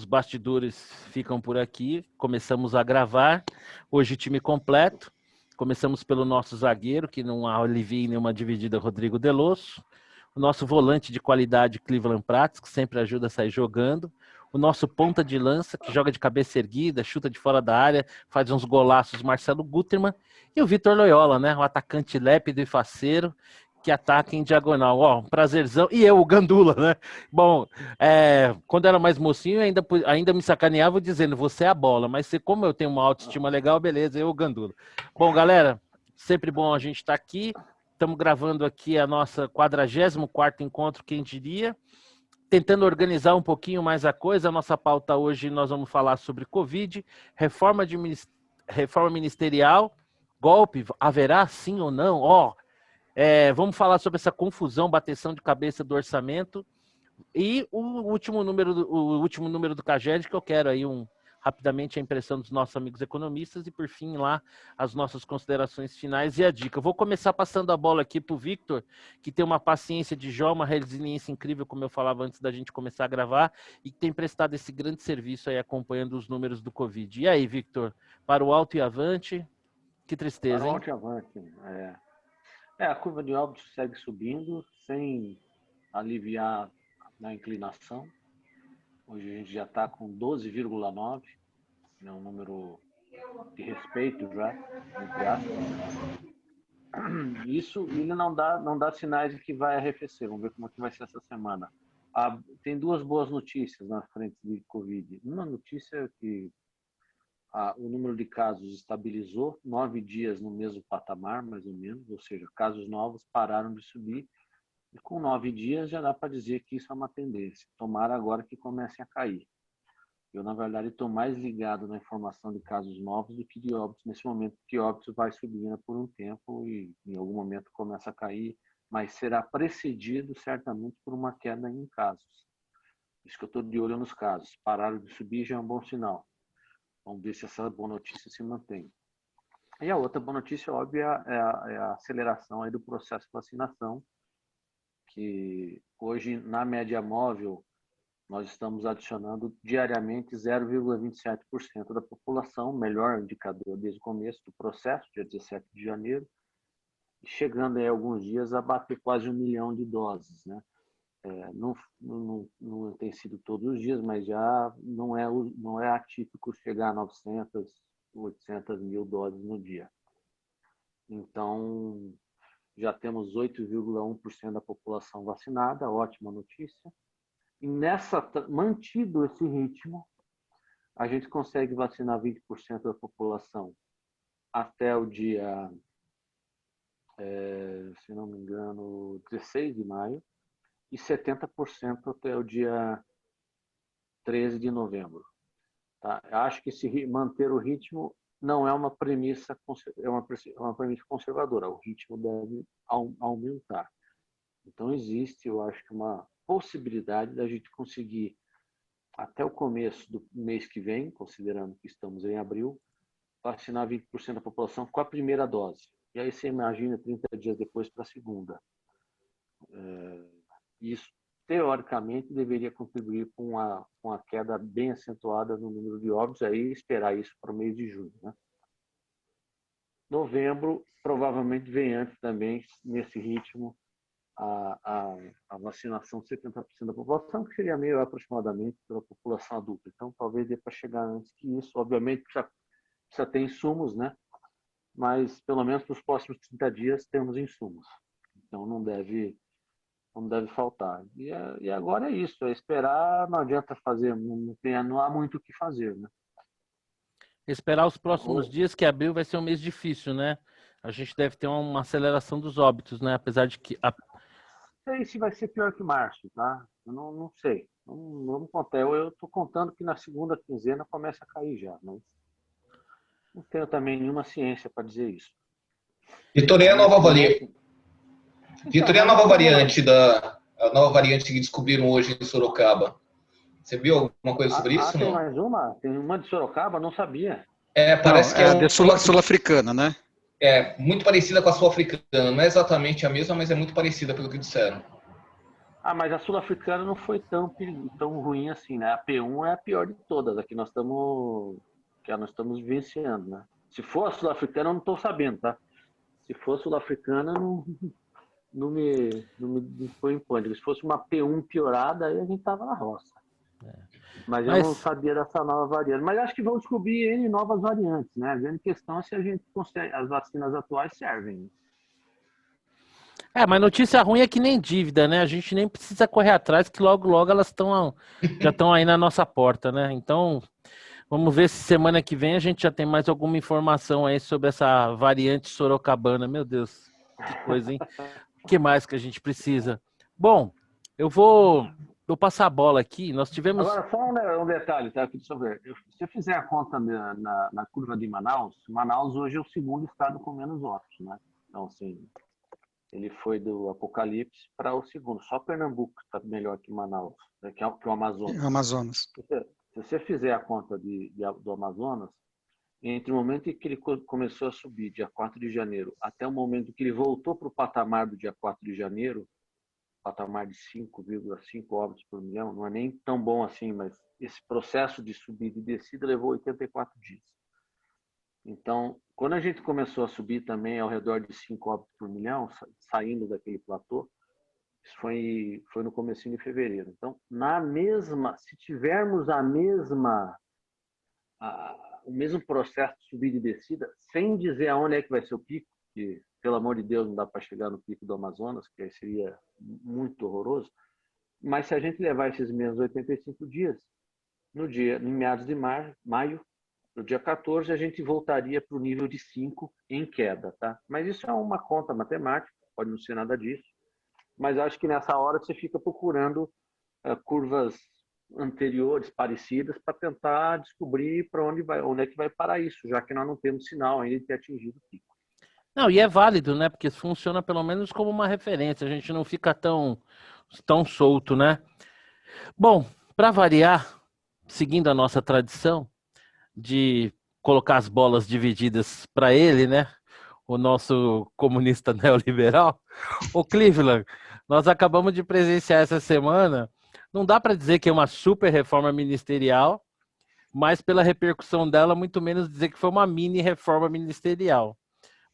bastidores ficam por aqui. Começamos a gravar. Hoje time completo. Começamos pelo nosso zagueiro, que não alivia em nenhuma dividida, Rodrigo Delosso. O nosso volante de qualidade, Cleveland Prats, que sempre ajuda a sair jogando. O nosso ponta de lança, que joga de cabeça erguida, chuta de fora da área, faz uns golaços, Marcelo Gutermann. E o Vitor Loyola, né? O atacante lépido e faceiro, que ataca em diagonal. Ó, um prazerzão. E eu, o Gandula, né? Bom, quando eu era mais mocinho, ainda me sacaneava dizendo, você é a bola. Mas como eu tenho uma autoestima legal, beleza, eu, o Gandula. Bom, galera, sempre bom a gente estar aqui. Estamos gravando aqui a nossa 44º encontro, quem diria. Tentando organizar um pouquinho mais a coisa. A nossa pauta hoje, nós vamos falar sobre Covid, reforma ministerial, golpe, haverá sim ou não? Vamos falar sobre essa confusão, bateção de cabeça do orçamento e o último número do CAGED, que eu quero aí rapidamente a impressão dos nossos amigos economistas e, por fim, lá as nossas considerações finais e a dica. Eu vou começar passando a bola aqui para o Victor, que tem uma paciência de Jó, uma resiliência incrível, como eu falava antes da gente começar a gravar, e que tem prestado esse grande serviço aí acompanhando os números do Covid. E aí, Victor, para o alto e avante, que tristeza, hein? Para o alto e avante, a curva de óbitos segue subindo, sem aliviar na inclinação. Hoje a gente já está com 12,9, é um número de respeito já, entre aspas. Isso ele não dá sinais de que vai arrefecer. Vamos ver como é que vai ser essa semana. Tem duas boas notícias na frente de Covid. Uma notícia é que o número de casos estabilizou, 9 dias no mesmo patamar, mais ou menos, ou seja, casos novos pararam de subir. E com 9 dias já dá para dizer que isso é uma tendência. Tomara agora que comecem a cair. Eu, na verdade, estou mais ligado na informação de casos novos do que de óbitos nesse momento, porque óbitos vai subindo por um tempo e em algum momento começa a cair, mas será precedido certamente por uma queda em casos. Isso que eu estou de olho nos casos. Pararam de subir já é um bom sinal. Vamos ver se essa boa notícia se mantém. E a outra boa notícia, óbvia, é a aceleração aí do processo de vacinação, que hoje, na média móvel, nós estamos adicionando diariamente 0,27% da população, melhor indicador desde o começo do processo, dia 17 de janeiro, chegando aí alguns dias a bater quase 1 milhão de doses, né? Não tem sido todos os dias, mas já não é atípico chegar a 900, 800 mil doses no dia. Então, já temos 8,1% da população vacinada, ótima notícia. E mantido esse ritmo, a gente consegue vacinar 20% da população até o dia, se não me engano, 16 de maio e 70% até o dia 13 de novembro. Tá? Eu acho que manter o ritmo não é uma premissa, uma premissa conservadora. O ritmo deve aumentar. Então, existe, eu acho que uma possibilidade da gente conseguir, até o começo do mês que vem, considerando que estamos em abril, vacinar 20% da população com a primeira dose. E aí você imagina 30 dias depois para a segunda. Isso, teoricamente, deveria contribuir com uma queda bem acentuada no número de óbitos, aí esperar isso para o mês de junho, né? Novembro, provavelmente, vem antes também, nesse ritmo, a vacinação de 70% da população, que seria meio aproximadamente pela população adulta. Então, talvez dê para chegar antes que isso. Obviamente, precisa ter insumos, né? Mas, pelo menos, para os próximos 30 dias, temos insumos. Então, não deve faltar. E agora é isso. É esperar, não adianta fazer, não há muito o que fazer, né? Esperar os próximos dias, que abril vai ser um mês difícil, né? A gente deve ter uma aceleração dos óbitos, né? Apesar de que... Não sei se vai ser pior que março, tá? Eu não sei. Vamos contar. Eu estou contando que na segunda quinzena começa a cair já, mas não tenho também nenhuma ciência para dizer isso. Vitor, e a nova variante? Vitor, e a nova variante que descobriram hoje em Sorocaba? Você viu alguma coisa sobre isso? Tem mais uma? Tem uma de Sorocaba? Não sabia. Parece que é sul-africana, né? É muito parecida com a sul-africana. Não é exatamente a mesma, mas é muito parecida pelo que disseram. Mas a sul-africana não foi tão ruim assim, né? A P1 é a pior de todas, a que nós estamos vivenciando, né? Se for a sul-africana, eu não estou sabendo, tá? Se for a sul-africana, não me põe em pânico. Se fosse uma P1 piorada, aí a gente tava na roça. Mas eu não Mas, sabia dessa nova variante. Mas acho que vão descobrir N novas variantes, né? A grande questão é se a gente consegue, as vacinas atuais servem. mas notícia ruim é que nem dívida, né? A gente nem precisa correr atrás, que logo, logo elas já estão aí na nossa porta, né? Então, vamos ver se semana que vem a gente já tem mais alguma informação aí sobre essa variante sorocabana. Meu Deus, que coisa, hein? O que mais que a gente precisa? Bom, eu passar a bola aqui. Nós tivemos. Agora, só um detalhe, tá? Deixa eu ver. Se eu fizer a conta na curva de Manaus, Manaus hoje é o segundo estado com menos votos, né? Então, assim, ele foi do apocalipse para o segundo. Só Pernambuco está melhor que Manaus, né? Que o Amazonas. Amazonas. Se você fizer a conta do Amazonas, entre o momento em que ele começou a subir, dia 4 de janeiro, até o momento que ele voltou para o patamar do dia 4 de janeiro, patamar de 5,5 óbitos por milhão, não é nem tão bom assim, mas esse processo de subida e descida levou 84 dias. Então, quando a gente começou a subir também ao redor de 5 óbitos por milhão, saindo daquele platô, isso foi no comecinho de fevereiro. Então, se tivermos o mesmo processo de subida e descida, sem dizer aonde é que vai ser o pico, que, pelo amor de Deus, não dá para chegar no pico do Amazonas, que aí seria muito horroroso, mas se a gente levar esses mesmos 85 dias, em meados de maio, no dia 14, a gente voltaria para o nível de 5 em queda, tá? Mas isso é uma conta matemática, pode não ser nada disso, mas acho que nessa hora você fica procurando curvas anteriores, parecidas, para tentar descobrir para onde é que vai parar isso, já que nós não temos sinal ainda de ter atingido o pico. Não, e é válido, né? Porque funciona pelo menos como uma referência. A gente não fica tão solto, né? Bom, para variar, seguindo a nossa tradição de colocar as bolas divididas para ele, né? O nosso comunista neoliberal, o Cleveland, nós acabamos de presenciar essa semana. Não dá para dizer que é uma super reforma ministerial, mas pela repercussão dela, muito menos dizer que foi uma mini reforma ministerial.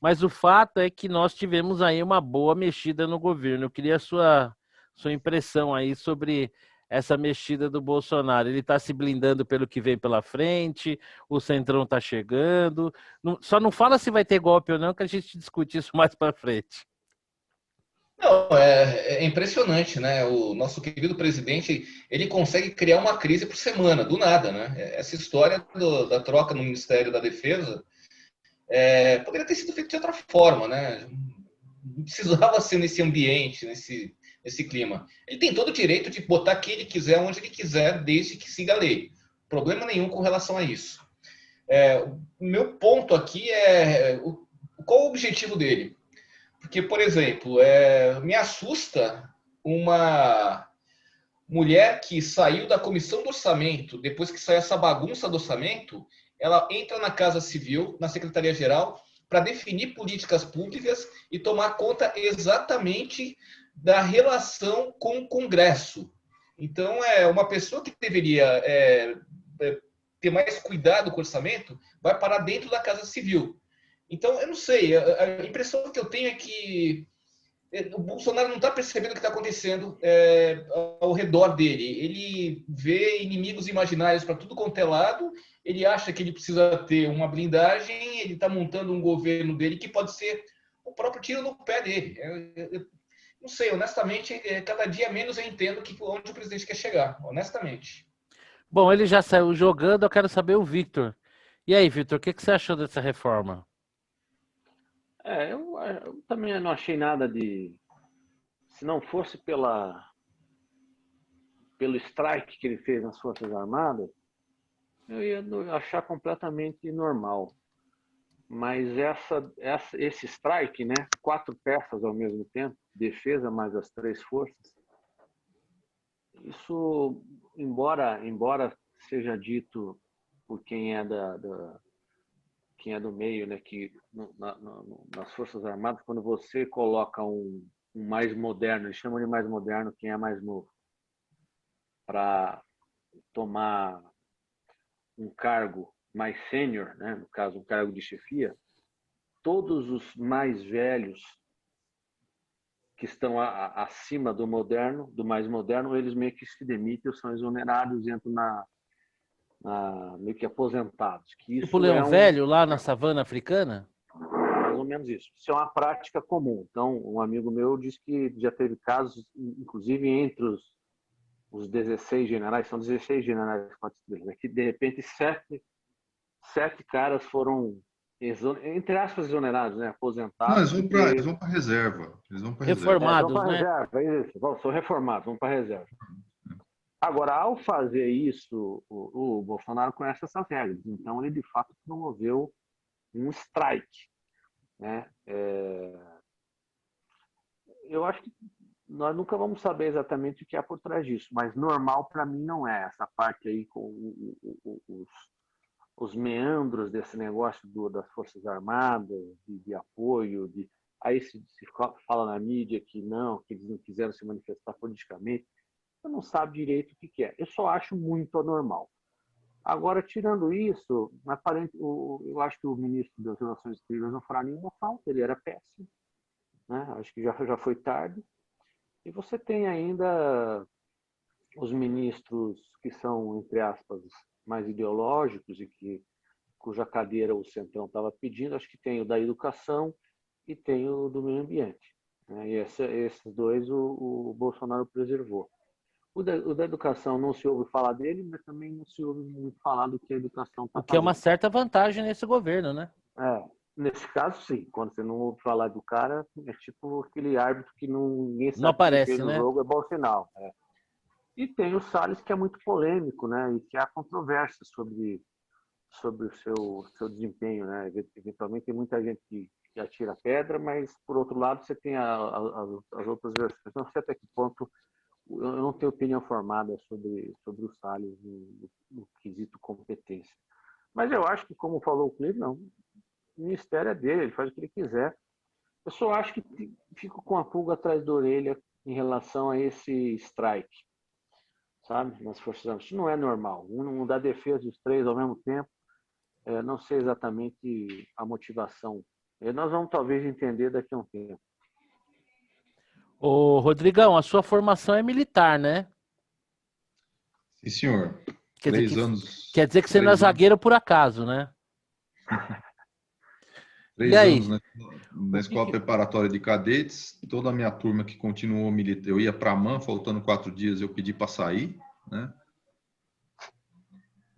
Mas o fato é que nós tivemos aí uma boa mexida no governo. Eu queria a sua impressão aí sobre essa mexida do Bolsonaro. Ele está se blindando pelo que vem pela frente, o Centrão está chegando. Só não fala se vai ter golpe ou não, que a gente discute isso mais para frente. Não, é impressionante, né? O nosso querido presidente, ele consegue criar uma crise por semana, do nada, né? Essa história da troca no Ministério da Defesa poderia ter sido feita de outra forma, né? Não precisava ser nesse ambiente, nesse clima. Ele tem todo o direito de botar quem ele quiser, onde ele quiser, desde que siga a lei. Problema nenhum com relação a isso. O meu ponto aqui qual o objetivo dele? Porque, por exemplo, me assusta uma mulher que saiu da comissão do orçamento, depois que saiu essa bagunça do orçamento, ela entra na Casa Civil, na Secretaria-Geral, para definir políticas públicas e tomar conta exatamente da relação com o Congresso. Então, uma pessoa que deveria ter mais cuidado com o orçamento vai parar dentro da Casa Civil. Então, eu não sei, a impressão que eu tenho é que o Bolsonaro não está percebendo o que está acontecendo ao redor dele. Ele vê inimigos imaginários para tudo quanto é lado, ele acha que ele precisa ter uma blindagem, ele está montando um governo dele que pode ser o próprio tiro no pé dele. Eu não sei, honestamente, cada dia menos eu entendo onde o presidente quer chegar, honestamente. Bom, ele já saiu jogando, eu quero saber o Victor. E aí, Victor, o que você achou dessa reforma? Eu também não achei nada de... Se não fosse pelo strike que ele fez nas Forças Armadas, eu ia achar completamente normal. Mas esse strike, né, 4 peças ao mesmo tempo, defesa mais as 3 forças, isso, embora seja dito por quem é quem é do meio, né, que nas Forças Armadas, quando você coloca um mais moderno, eles chamam de mais moderno quem é mais novo, para tomar um cargo mais sênior, né? No caso, um cargo de chefia, todos os mais velhos que estão acima do moderno, do mais moderno, eles meio que se demitem, são exonerados e entram meio que aposentados. Que Tipo isso leão é velho lá na savana africana? mais ou menos isso. Isso é uma prática comum. Então, um amigo meu disse que já teve casos, inclusive entre os 16 generais, são 16 generais de 4 estrelas, né? Que de repente sete caras foram, entre aspas, exonerados, né? Não, Aposentados, eles porque vão para reserva. Eles vão para reserva. vão Reformados, para né? reserva, é isso. São reformados, vão para reserva. Agora, ao fazer isso, o Bolsonaro conhece essas regras. Então, ele, de fato, promoveu um strike, né? Eu acho que nós nunca vamos saber exatamente o que há por trás disso, mas normal para mim não é essa parte aí com os meandros desse negócio das Forças Armadas, de apoio, aí se fala na mídia que eles não quiseram se manifestar politicamente, você não sabe direito o que é. Eu só acho muito anormal. Agora, tirando isso, eu acho que o ministro das Relações Exteriores não fará nenhuma falta, ele era péssimo, né? Acho que já foi tarde. E você tem ainda os ministros que são, entre aspas, mais ideológicos e cuja cadeira o Centrão estava pedindo. Acho que tem o da educação e tem o do meio ambiente, né? E esses dois o Bolsonaro preservou. O da educação não se ouve falar dele, mas também não se ouve muito falar do que a educação está O que é uma fazendo. certa vantagem nesse governo, né? Nesse caso, sim. Quando você não ouve falar do cara, é tipo aquele árbitro que ninguém Não sabe quem aparece, fez no né? jogo, é bom sinal. E tem o Salles, que é muito polêmico, né? E que há controvérsia sobre o seu desempenho, né? Eventualmente tem muita gente que atira pedra, mas, por outro lado, você tem as outras versões. Não sei até que ponto. Eu não tenho opinião formada sobre o Salles no quesito competência. Mas eu acho que, como falou o Cleiton, não. O ministério é dele, ele faz o que ele quiser. Eu só acho que fico com a pulga atrás da orelha em relação a esse strike, sabe? Nas Forças Armadas. Isso não é normal. Um da defesa dos três ao mesmo tempo. Não sei exatamente a motivação. Nós vamos talvez entender daqui a um tempo. Ô, Rodrigão, a sua formação é militar, né? Sim, senhor. Quer dizer 3 que, anos. quer dizer que você não é 3 anos, zagueiro por acaso, né? E 3 aí? anos na escola preparatória de cadetes. Toda a minha turma que continuou militar. Eu ia para a MAN, faltando 4 dias, eu pedi para sair, né?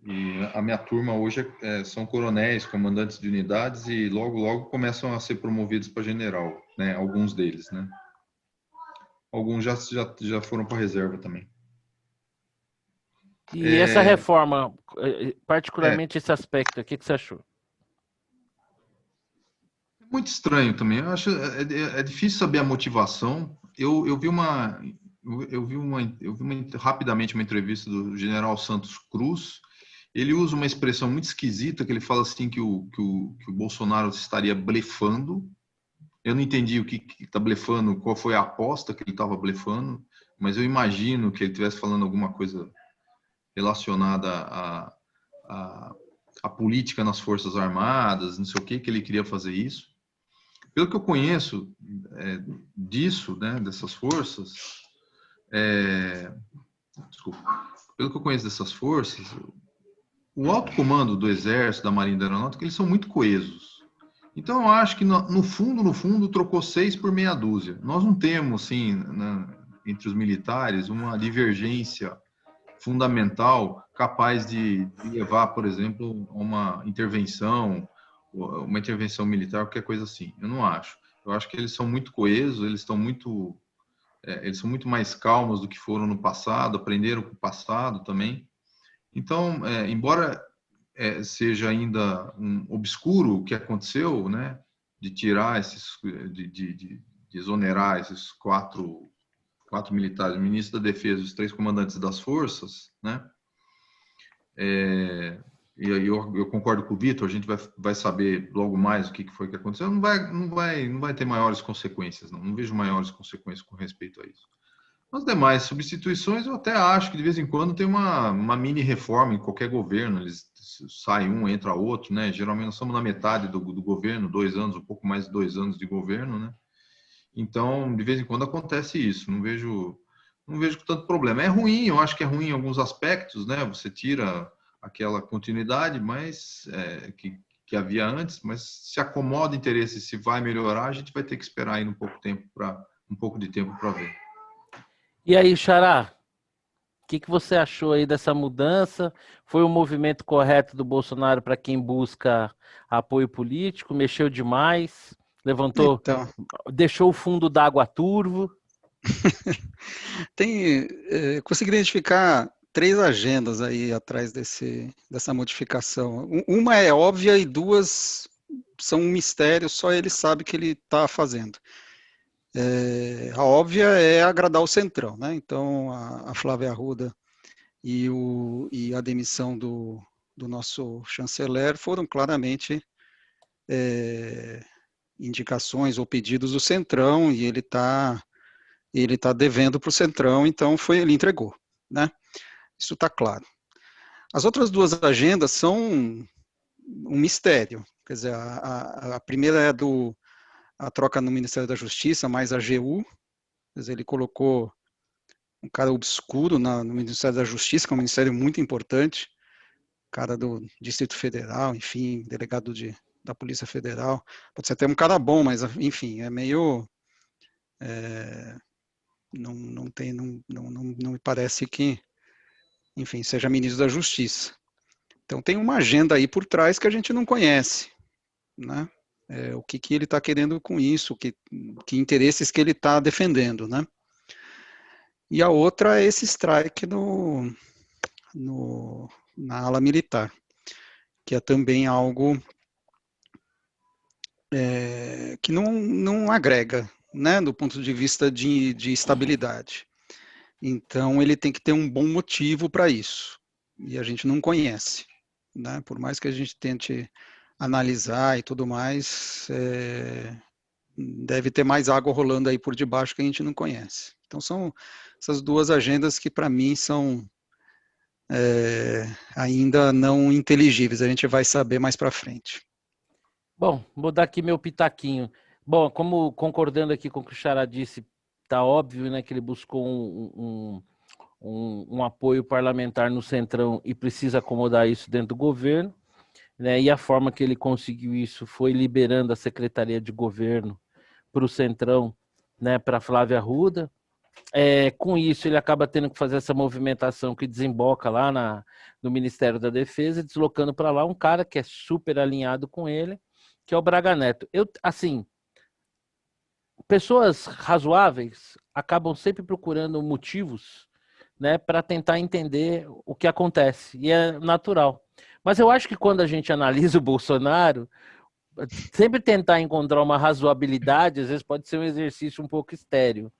E a minha turma hoje são coronéis, comandantes de unidades e logo começam a ser promovidos para general, né? Alguns deles, né? Alguns já foram para reserva também. E essa reforma, É particularmente esse aspecto, o que você achou? muito estranho também. Eu acho é difícil saber a motivação. Eu vi rapidamente uma entrevista do General Santos Cruz. Ele usa uma expressão muito esquisita que ele fala assim que o Bolsonaro estaria blefando. Eu não entendi o que está blefando, qual foi a aposta que ele estava blefando, mas eu imagino que ele estivesse falando alguma coisa relacionada à política nas Forças Armadas, não sei o que ele queria fazer isso. Pelo que eu conheço disso, né, dessas forças, pelo que eu conheço dessas forças, o alto comando do Exército, da Marinha e da Aeronáutica, eles são muito coesos. Então, eu acho que no fundo, trocou 6 por meia dúzia. Nós não temos, assim, entre os militares, uma divergência fundamental capaz de levar, por exemplo, a uma intervenção militar, qualquer coisa assim. Eu não acho. Eu acho que eles são muito coesos, eles são muito mais calmos do que foram no passado, aprenderam com o passado também. Então, embora seja ainda um obscuro o que aconteceu, né, de tirar de exonerar esses quatro militares, o ministro da Defesa, os 3 comandantes das forças, né? e aí eu concordo com o Vitor, a gente vai saber logo mais o que foi que aconteceu, não vai ter maiores consequências, não vejo maiores consequências com respeito a isso. As demais substituições, eu até acho que de vez em quando tem uma mini reforma em qualquer governo, eles sai um, entra outro, né? Geralmente nós estamos na metade do governo, 2 anos, um pouco mais de 2 anos de governo, né? Então, de vez em quando acontece isso, não vejo com tanto problema. É ruim, eu acho que é ruim em alguns aspectos, né? Você tira aquela continuidade, mas que havia antes, mas se acomoda interesse, se vai melhorar, a gente vai ter que esperar aí um pouco de tempo para ver. E aí, Xará, o que você achou aí dessa mudança? Foi um movimento correto do Bolsonaro para quem busca apoio político? Mexeu demais? Levantou, Então, deixou o fundo d'água turvo? consegui identificar 3 agendas aí atrás dessa modificação. Uma é óbvia e 2 são um mistério, só ele sabe que ele está fazendo. A óbvia é agradar o Centrão, né? Então, a Flávia Arruda e a demissão do nosso chanceler foram claramente indicações ou pedidos do Centrão, e ele está devendo para o Centrão, então ele entregou, né? Isso está claro. As outras 2 agendas são um mistério. Quer dizer, a primeira é a troca no Ministério da Justiça, mais a AGU. Quer dizer, ele colocou um cara obscuro no Ministério da Justiça, que é um ministério muito importante, cara do Distrito Federal, enfim, delegado da Polícia Federal. Pode ser até um cara bom, mas, enfim, é meio... não me parece que, enfim, seja ministro da Justiça. Então tem uma agenda aí por trás que a gente não conhece, né? O que ele está querendo com isso, que interesses que ele está defendendo, né? E a outra é esse strike na ala militar, que é também algo que não agrega, né, do ponto de vista de estabilidade. Então, ele tem que ter um bom motivo para isso, e a gente não conhece, né? Por mais que a gente tente analisar e tudo mais, deve ter mais água rolando aí por debaixo que a gente não conhece. Então, são essas 2 agendas que, para mim, são ainda não inteligíveis. A gente vai saber mais para frente. Bom, vou dar aqui meu pitaquinho. Bom, como concordando aqui com o que o Xará disse, tá óbvio, né, que ele buscou um apoio parlamentar no Centrão e precisa acomodar isso dentro do governo, né? E a forma que ele conseguiu isso foi liberando a Secretaria de Governo para o Centrão, né, para Flávia Arruda. Com isso, ele acaba tendo que fazer essa movimentação que desemboca lá no Ministério da Defesa, deslocando para lá um cara que é super alinhado com ele, que é o Braga Neto. Assim, pessoas razoáveis acabam sempre procurando motivos, né, para tentar entender o que acontece, e é natural. Mas eu acho que quando a gente analisa o Bolsonaro, sempre tentar encontrar uma razoabilidade, às vezes pode ser um exercício um pouco estéril.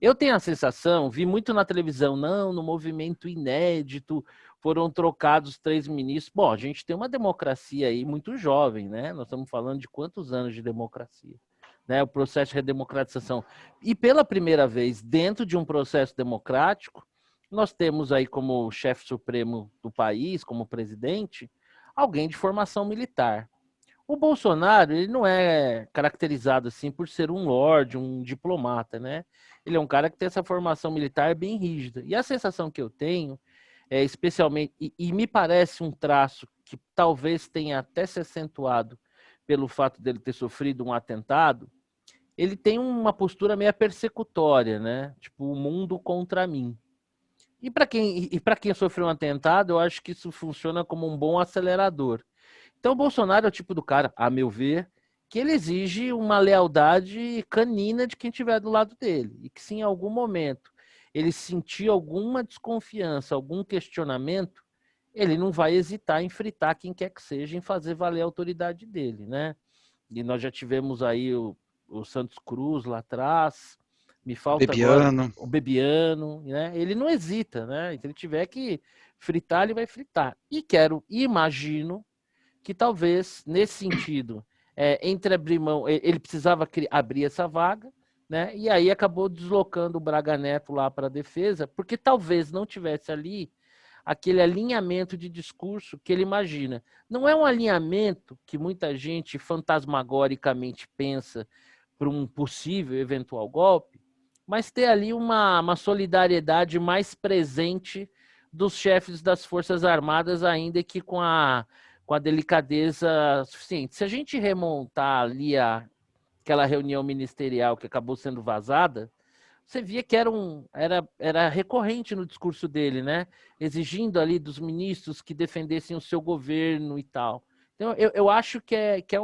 Eu tenho a sensação, vi muito na televisão, no movimento inédito, foram trocados 3 ministros. Bom, a gente tem uma democracia aí muito jovem, né? Nós estamos falando de quantos anos de democracia, né? O processo de redemocratização. E pela primeira vez, dentro de um processo democrático, nós temos aí como chefe supremo do país, como presidente, alguém de formação militar. O Bolsonaro, ele não é caracterizado assim por ser um lorde, um diplomata, né? Ele é um cara que tem essa formação militar bem rígida. E a sensação que eu tenho, especialmente, e me parece um traço que talvez tenha até se acentuado pelo fato dele ter sofrido um atentado, ele tem uma postura meio persecutória, né? Tipo, o mundo contra mim. E para quem sofreu um atentado, eu acho que isso funciona como um bom acelerador. Então, o Bolsonaro é o tipo do cara, a meu ver, que ele exige uma lealdade canina de quem estiver do lado dele. E que se em algum momento ele sentir alguma desconfiança, algum questionamento, ele não vai hesitar em fritar quem quer que seja, em fazer valer a autoridade dele, né? E nós já tivemos aí o Santos Cruz lá atrás, me falta Bebiano. agora o Bebiano, né? Ele não hesita, né? Se ele tiver que fritar, ele vai fritar. E imagino que talvez, nesse sentido, entre abrir mão, ele precisava abrir essa vaga, né? E aí acabou deslocando o Braga Neto lá para a defesa, porque talvez não tivesse ali aquele alinhamento de discurso que ele imagina. Não é um alinhamento que muita gente fantasmagoricamente pensa para um possível eventual golpe, mas ter ali uma solidariedade mais presente dos chefes das Forças Armadas, ainda que com a delicadeza suficiente. Se a gente remontar ali aquela reunião ministerial que acabou sendo vazada, você via que era recorrente no discurso dele, né? Exigindo ali dos ministros que defendessem o seu governo e tal. Então, eu acho que é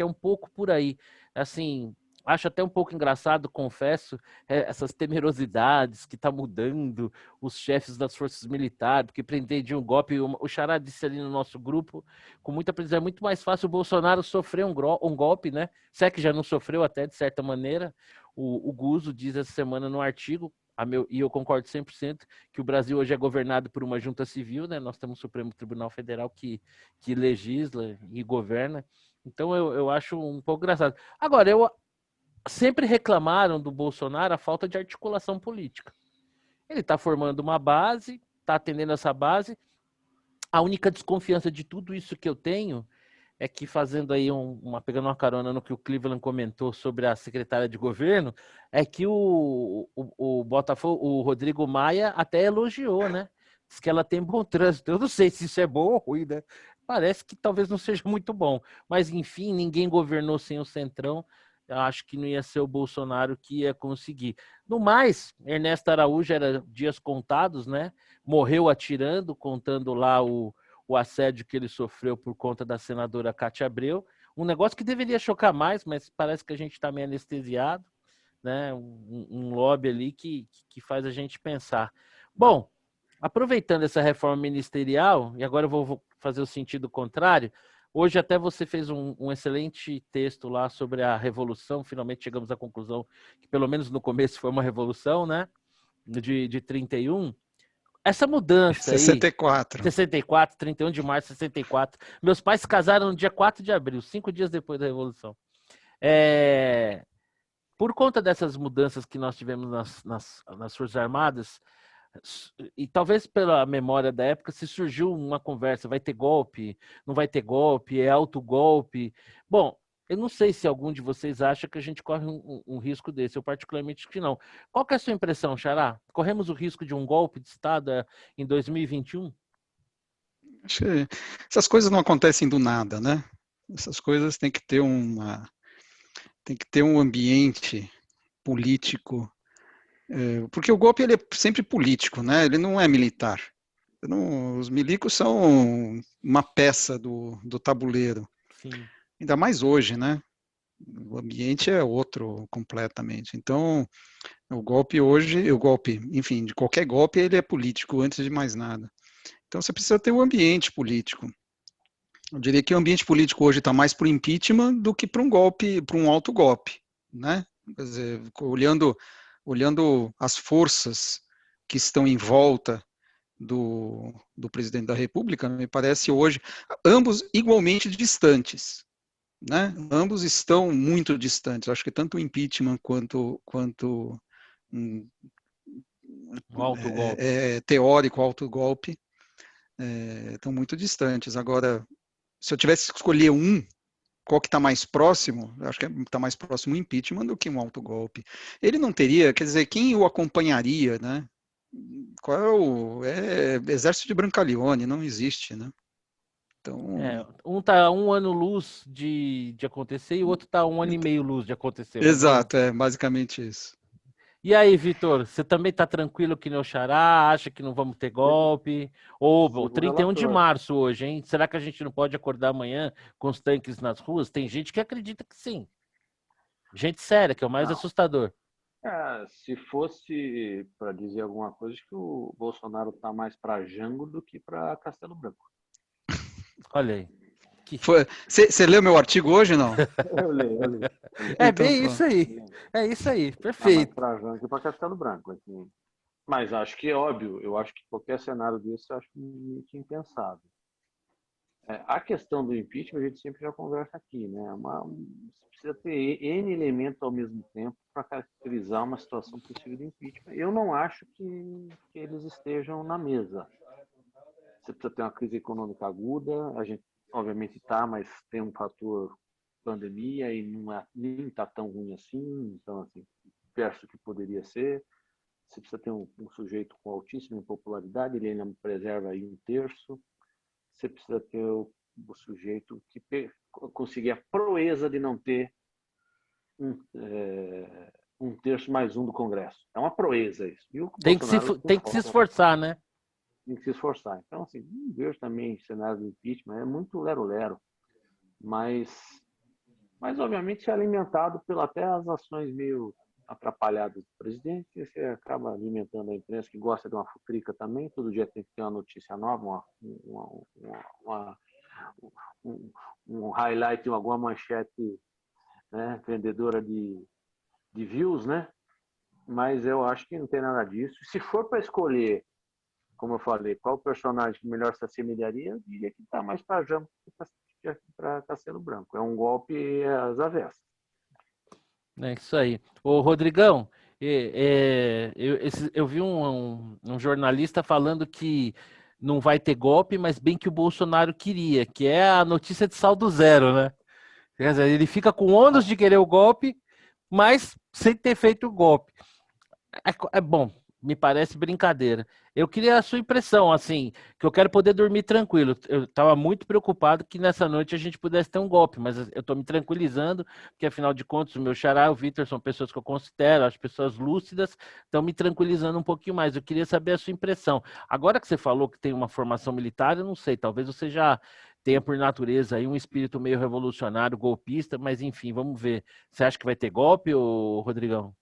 um pouco por aí. Assim, acho até um pouco engraçado, confesso, essas temerosidades que está mudando os chefes das forças militares, porque prender de um golpe, o Xará disse ali no nosso grupo, com muita precisão, é muito mais fácil o Bolsonaro sofrer um golpe, né? Se é que já não sofreu até, de certa maneira. O Guzzo diz essa semana no artigo, e eu concordo 100%, que o Brasil hoje é governado por uma junta civil, né? Nós temos o Supremo Tribunal Federal que legisla e governa. Então eu acho um pouco engraçado. Agora, sempre reclamaram do Bolsonaro a falta de articulação política. Ele está formando uma base, está atendendo essa base. A única desconfiança de tudo isso que eu tenho é que, fazendo aí pegando uma carona no que o Cleveland comentou sobre a secretária de governo, é que o Botafogo, o Rodrigo Maia até elogiou, né? Diz que ela tem bom trânsito. Eu não sei se isso é bom ou ruim, né? Parece que talvez não seja muito bom. Mas, enfim, ninguém governou sem o Centrão. Eu acho que não ia ser o Bolsonaro que ia conseguir. No mais, Ernesto Araújo era dias contados, né? Morreu atirando, contando lá o assédio que ele sofreu por conta da senadora Cátia Abreu. Um negócio que deveria chocar mais, mas parece que a gente está meio anestesiado, né? Um lobby ali que faz a gente pensar. Bom, aproveitando essa reforma ministerial, e agora eu vou fazer o sentido contrário, hoje até você fez um excelente texto lá sobre a revolução, finalmente chegamos à conclusão que pelo menos no começo foi uma revolução, né? De 31. Essa mudança 64. 64, 31 de março de 64. Meus pais se casaram no dia 4 de abril, 5 dias depois da Revolução. Por conta dessas mudanças que nós tivemos nas Forças Armadas, e talvez pela memória da época, se surgiu uma conversa, vai ter golpe, não vai ter golpe, é autogolpe. Bom, eu não sei se algum de vocês acha que a gente corre um risco desse, eu particularmente acho que não. Qual que é a sua impressão, Xará? Corremos o risco de um golpe de Estado em 2021? Acho que essas coisas não acontecem do nada, né? Essas coisas têm que ter um ambiente político, porque o golpe ele é sempre político, né? Ele não é militar. Os milicos são uma peça do tabuleiro. Sim. Ainda mais hoje, né? O ambiente é outro completamente. Então, enfim, de qualquer golpe, ele é político antes de mais nada. Então, você precisa ter um ambiente político. Eu diria que o ambiente político hoje está mais para o impeachment do que para um golpe, para um autogolpe, né? Quer dizer, olhando as forças que estão em volta do presidente da República, me parece hoje ambos igualmente distantes. Né? Ambos estão muito distantes. Acho que tanto o impeachment quanto teórico autogolpe estão muito distantes. Agora, se eu tivesse que escolher qual que está mais próximo, acho que está mais próximo o impeachment do que um autogolpe. Ele não teria, quer dizer, quem o acompanharia, né? Qual é exército de Brancaleone, não existe, né? Então, um tá 1 ano luz de acontecer e o outro tá 1 ano e meio luz de acontecer. Exato, basicamente isso. E aí, Vitor, você também tá tranquilo que nem o Xará? Acha que não vamos ter golpe? Ou 31 de março hoje, hein? Será que a gente não pode acordar amanhã com os tanques nas ruas? Tem gente que acredita que sim. Gente séria, que é o mais assustador. Se fosse para dizer alguma coisa, acho que o Bolsonaro tá mais para Jango do que para Castelo Branco. Olha aí. Você leu meu artigo hoje, não? Eu leio. Bem isso aí. É isso aí, perfeito. Tá mais para Jango que para Castelo Branco. Assim. Mas acho que é óbvio, eu acho que qualquer cenário desse eu acho muito impensável. A questão do impeachment a gente sempre já conversa aqui, né? Você precisa ter N elementos ao mesmo tempo para caracterizar uma situação possível de impeachment. Eu não acho que eles estejam na mesa. Você precisa ter uma crise econômica aguda, a gente obviamente está, mas tem um fator pandemia e nem está tão ruim assim, então assim, perto do que poderia ser. Você precisa ter um sujeito com altíssima impopularidade, ele ainda preserva aí 1/3. Você precisa ter o sujeito que conseguir a proeza de não ter 1/3+1 do Congresso. É uma proeza isso. E o Tem que se esforçar, né? Tem que se esforçar. Então, assim, não vejo também cenário do impeachment, é muito lero-lero. Mas obviamente, é alimentado até as ações meio atrapalhadas do presidente, e você acaba alimentando a imprensa, que gosta de uma futrica também, todo dia tem que ter uma notícia nova, um highlight, alguma manchete, né, vendedora de views, né? Mas eu acho que não tem nada disso. Se for para escolher, como eu falei, qual personagem que melhor se assemelharia, eu diria que está mais para Jambo que para Castelo Branco. É um golpe às avessas. É isso aí. Ô, Rodrigão, eu vi um jornalista falando que não vai ter golpe, mas bem que o Bolsonaro queria, que é a notícia de saldo zero, né? Quer dizer, ele fica com ônus de querer o golpe, mas sem ter feito o golpe. É bom, me parece brincadeira. Eu queria a sua impressão, assim, que eu quero poder dormir tranquilo. Eu estava muito preocupado que nessa noite a gente pudesse ter um golpe, mas eu estou me tranquilizando, porque afinal de contas o meu xará e o Vitor são pessoas que eu considero, as pessoas lúcidas, estão me tranquilizando um pouquinho mais. Eu queria saber a sua impressão. Agora que você falou que tem uma formação militar, eu não sei, talvez você já tenha por natureza aí um espírito meio revolucionário, golpista, mas enfim, vamos ver. Você acha que vai ter golpe, ô Rodrigão?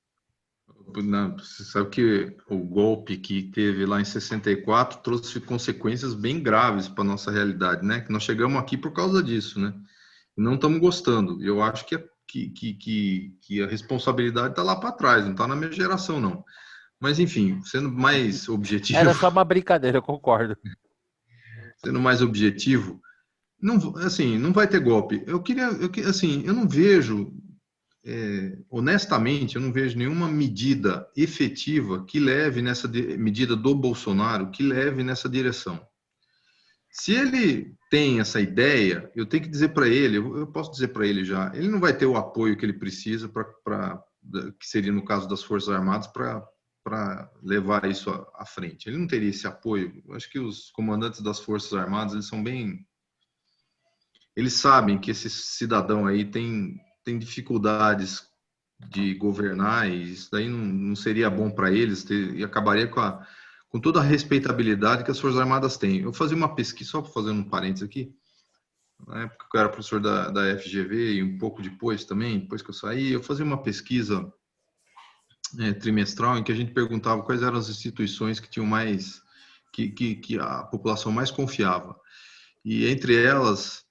Não, você sabe que o golpe que teve lá em 64 trouxe consequências bem graves para a nossa realidade, né? Que nós chegamos aqui por causa disso, né? E não estamos gostando. Eu acho que a responsabilidade está lá para trás, não está na minha geração, não. Mas, enfim, sendo mais objetivo... Era só uma brincadeira, eu concordo. Sendo mais objetivo, não, assim, não vai ter golpe. Assim, eu não vejo... honestamente, eu não vejo nenhuma medida efetiva que leve medida do Bolsonaro, que leve nessa direção. Se ele tem essa ideia, eu tenho que dizer para ele, eu posso dizer para ele já, ele não vai ter o apoio que ele precisa, que seria no caso das Forças Armadas, para levar isso à frente. Ele não teria esse apoio. Eu acho que os comandantes das Forças Armadas, eles são bem... Eles sabem que esse cidadão aí tem dificuldades de governar, e isso daí não seria bom para eles, e acabaria com toda a respeitabilidade que as Forças Armadas têm. Eu fazia uma pesquisa, só fazendo um parênteses aqui, na época que eu era professor da FGV, e um pouco depois também, depois que eu saí, eu fazia uma pesquisa trimestral em que a gente perguntava quais eram as instituições que tinham mais, que a população mais confiava. E entre elas...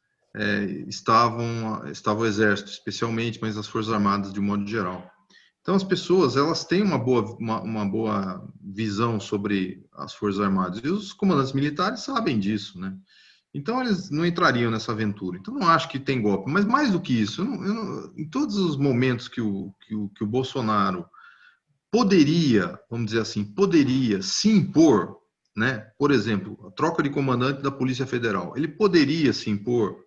estava o Exército, especialmente, mas as Forças Armadas de um modo geral. Então, as pessoas, elas têm uma boa visão sobre as Forças Armadas, e os comandantes militares sabem disso, né? Então, eles não entrariam nessa aventura. Então, não acho que tem golpe. Mas, mais do que isso, em todos os momentos que o Bolsonaro poderia, vamos dizer assim, poderia se impor, né? Por exemplo, a troca de comandante da Polícia Federal, ele poderia se impor,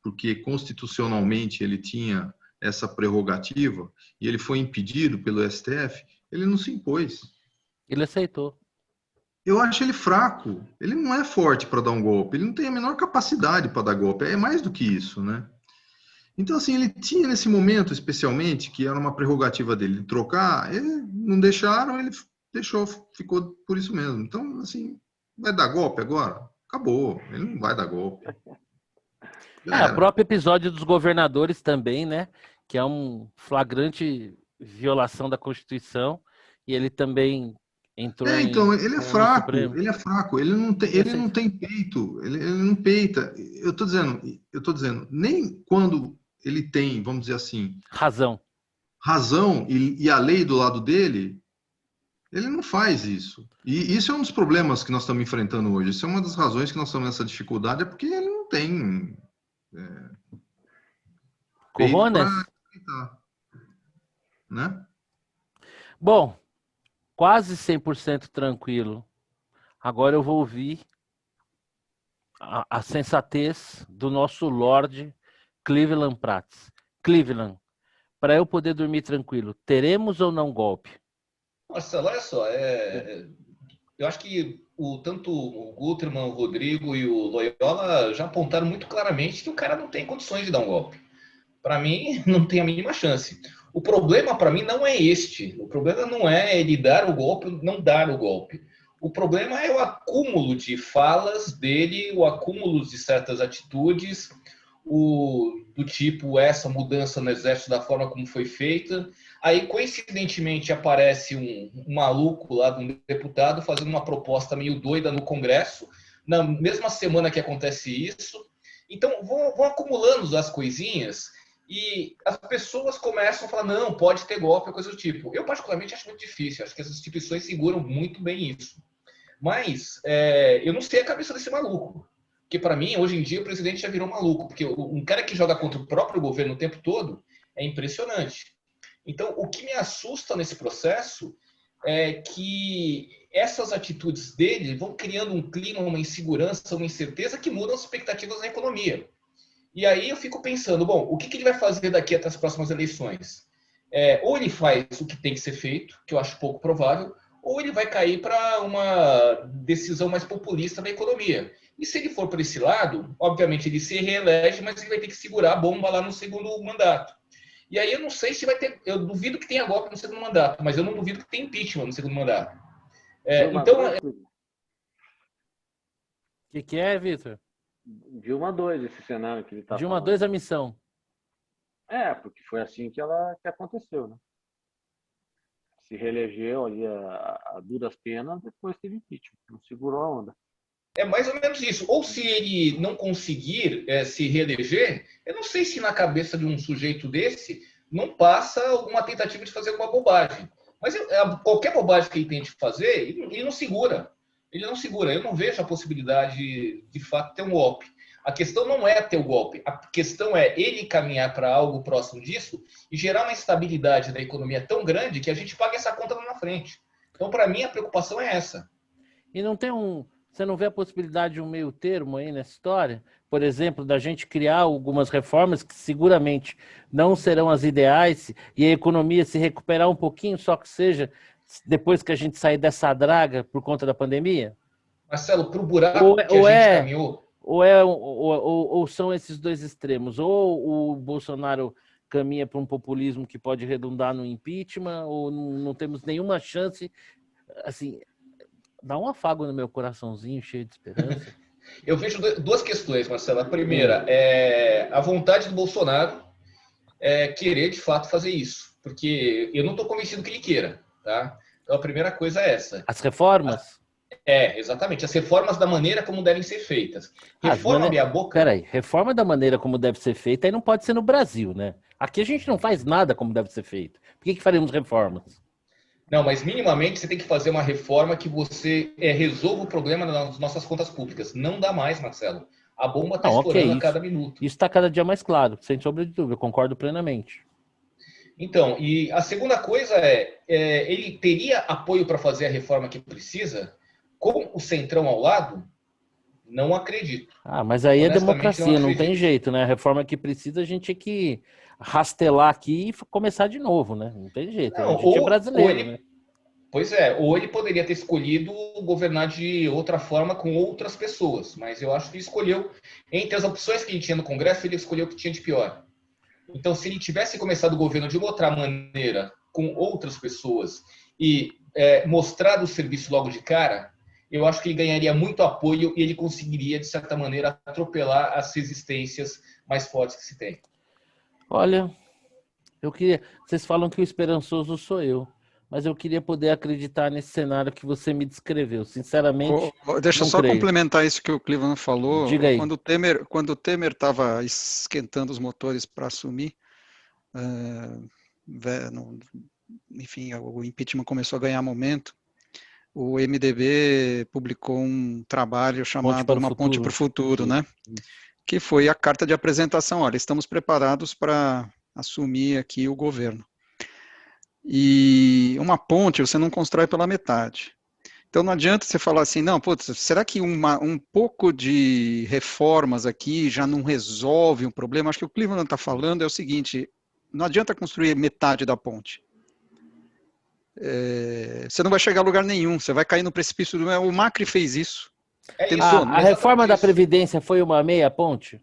porque constitucionalmente ele tinha essa prerrogativa e ele foi impedido pelo STF, ele não se impôs. Ele aceitou. Eu acho ele fraco. Ele não é forte para dar um golpe. Ele não tem a menor capacidade para dar golpe. É mais do que isso, né? Então, assim, ele tinha nesse momento, especialmente, que era uma prerrogativa dele de trocar, não deixaram, ele deixou, ficou por isso mesmo. Então, assim, vai dar golpe agora? Acabou. Ele não vai dar golpe. O próprio episódio dos governadores também, né? Que é um flagrante violação da Constituição. E ele também entrou então, ele é fraco, ele não tem peito, ele não peita. Eu tô dizendo, nem quando ele tem, vamos dizer assim, razão e a lei do lado dele, Ele não faz isso. E isso é um dos problemas que nós estamos enfrentando hoje. Isso é uma das razões que nós estamos nessa dificuldade, é porque ele não tem peito para Cojones? aceitar, né? Bom, quase 100% tranquilo. Agora eu vou ouvir a sensatez do nosso Lorde Cleveland Prats. Cleveland, para eu poder dormir tranquilo, teremos ou não golpe? Marcelo, olha só, eu acho que tanto o Guterman, o Rodrigo e o Loyola já apontaram muito claramente que o cara não tem condições de dar um golpe. Para mim, não tem a mínima chance. O problema, para mim, não é este. O problema não é ele dar o golpe ou não dar o golpe. O problema é o acúmulo de falas dele, o acúmulo de certas atitudes, do tipo essa mudança no exército da forma como foi feita. Aí, coincidentemente, aparece um maluco lá, um deputado, fazendo uma proposta meio doida no Congresso, na mesma semana que acontece isso. Então, vão acumulando as coisinhas e as pessoas começam a falar, não, pode ter golpe, coisa do tipo. Eu, particularmente, acho muito difícil. Acho que as instituições seguram muito bem isso. Mas eu não sei a cabeça desse maluco. Porque, para mim, hoje em dia, o presidente já virou maluco. Porque um cara que joga contra o próprio governo o tempo todo é impressionante. Então, o que me assusta nesse processo é que essas atitudes dele vão criando um clima, uma insegurança, uma incerteza que mudam as expectativas da economia. E aí eu fico pensando, bom, o que ele vai fazer daqui até as próximas eleições? Ou ele faz o que tem que ser feito, que eu acho pouco provável, ou ele vai cair para uma decisão mais populista da economia. E se ele for para esse lado, obviamente ele se reelege, mas ele vai ter que segurar a bomba lá no segundo mandato. E aí eu não sei se vai ter... Eu duvido que tenha golpe no segundo mandato, mas eu não duvido que tenha impeachment no segundo mandato. Então... O que é, Vitor? Dilma 2, esse cenário que ele está Dilma falando. 2 a missão. Porque foi assim que aconteceu, né? Se reelegeu ali a duras penas, depois teve impeachment. Não segurou a onda. É mais ou menos isso. Ou se ele não conseguir se reeleger, eu não sei se na cabeça de um sujeito desse não passa alguma tentativa de fazer alguma bobagem. Mas qualquer bobagem que ele tente fazer, ele não segura. Ele não segura. Eu não vejo a possibilidade de fato de ter um golpe. A questão não é ter o golpe. A questão é ele caminhar para algo próximo disso e gerar uma instabilidade da economia tão grande que a gente pague essa conta lá na frente. Então, para mim, a preocupação é essa. E não tem você não vê a possibilidade de um meio termo aí nessa história? Por exemplo, da gente criar algumas reformas que seguramente não serão as ideais e a economia se recuperar um pouquinho, só que seja depois que a gente sair dessa draga por conta da pandemia? Marcelo, para o buraco que a gente caminhou... Ou são esses dois extremos? Ou o Bolsonaro caminha para um populismo que pode redundar no impeachment, ou não temos nenhuma chance, assim... Dá um afago no meu coraçãozinho cheio de esperança. Eu vejo duas questões, Marcelo. A primeira é a vontade do Bolsonaro querer, de fato, fazer isso. Porque eu não estou convencido que ele queira. Tá? Então, a primeira coisa é essa. As reformas? Exatamente. As reformas da maneira como devem ser feitas. Reforma meia boca... Peraí, reforma da maneira como deve ser feita aí não pode ser no Brasil, né? Aqui a gente não faz nada como deve ser feito. Por que faremos reformas? Não, mas minimamente você tem que fazer uma reforma que você resolva o problema das nossas contas públicas. Não dá mais, Marcelo. A bomba está estourando a cada minuto. Isso está cada dia mais claro, sem sombra de dúvida, eu concordo plenamente. Então, e a segunda coisa ele teria apoio para fazer a reforma que precisa com o Centrão ao lado? Não acredito. Mas aí é democracia, não tem jeito, né? A reforma que precisa, a gente tinha que rastelar aqui e começar de novo, né? Não tem jeito, a gente é brasileiro, né? Pois é, ou ele poderia ter escolhido governar de outra forma com outras pessoas, mas eu acho que ele escolheu, entre as opções que ele tinha no Congresso, ele escolheu o que tinha de pior. Então, se ele tivesse começado o governo de uma outra maneira, com outras pessoas, e mostrado o serviço logo de cara, eu acho que ele ganharia muito apoio e ele conseguiria, de certa maneira, atropelar as resistências mais fortes que se tem. Olha, vocês falam que o esperançoso sou eu, mas eu queria poder acreditar nesse cenário que você me descreveu. Sinceramente, deixa eu só creio. Complementar isso que o Cleveland falou. Diga aí. Quando o Temer estava esquentando os motores para assumir, enfim, o impeachment começou a ganhar momento. o MDB publicou um trabalho chamado para o Uma Ponte para o Futuro, né? Isso. Que foi a carta de apresentação. Olha, estamos preparados para assumir aqui o governo. E uma ponte você não constrói pela metade. Então não adianta você falar assim, não, putz, será que um pouco de reformas aqui já não resolve um problema? Acho que o Cleveland está falando é o seguinte, não adianta construir metade da ponte. Você não vai chegar a lugar nenhum, você vai cair no precipício. O Macri fez isso. A reforma da Previdência foi uma meia ponte?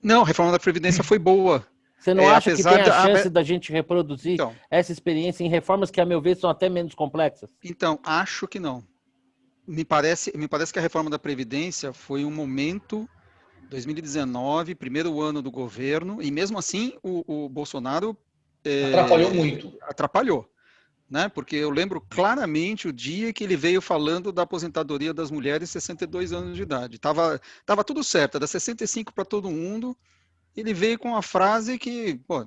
Não, a reforma da Previdência foi boa. Você não acha que tem a chance da gente reproduzir essa experiência em reformas que, a meu ver, são até menos complexas? Então, acho que não. Me parece que a reforma da Previdência foi um momento, 2019, primeiro ano do governo, e mesmo assim o Bolsonaro... atrapalhou muito. Atrapalhou. Né? Porque eu lembro claramente o dia que ele veio falando da aposentadoria das mulheres 62 anos de idade. Tava tudo certo, era 65 para todo mundo. Ele veio com uma frase que, pô,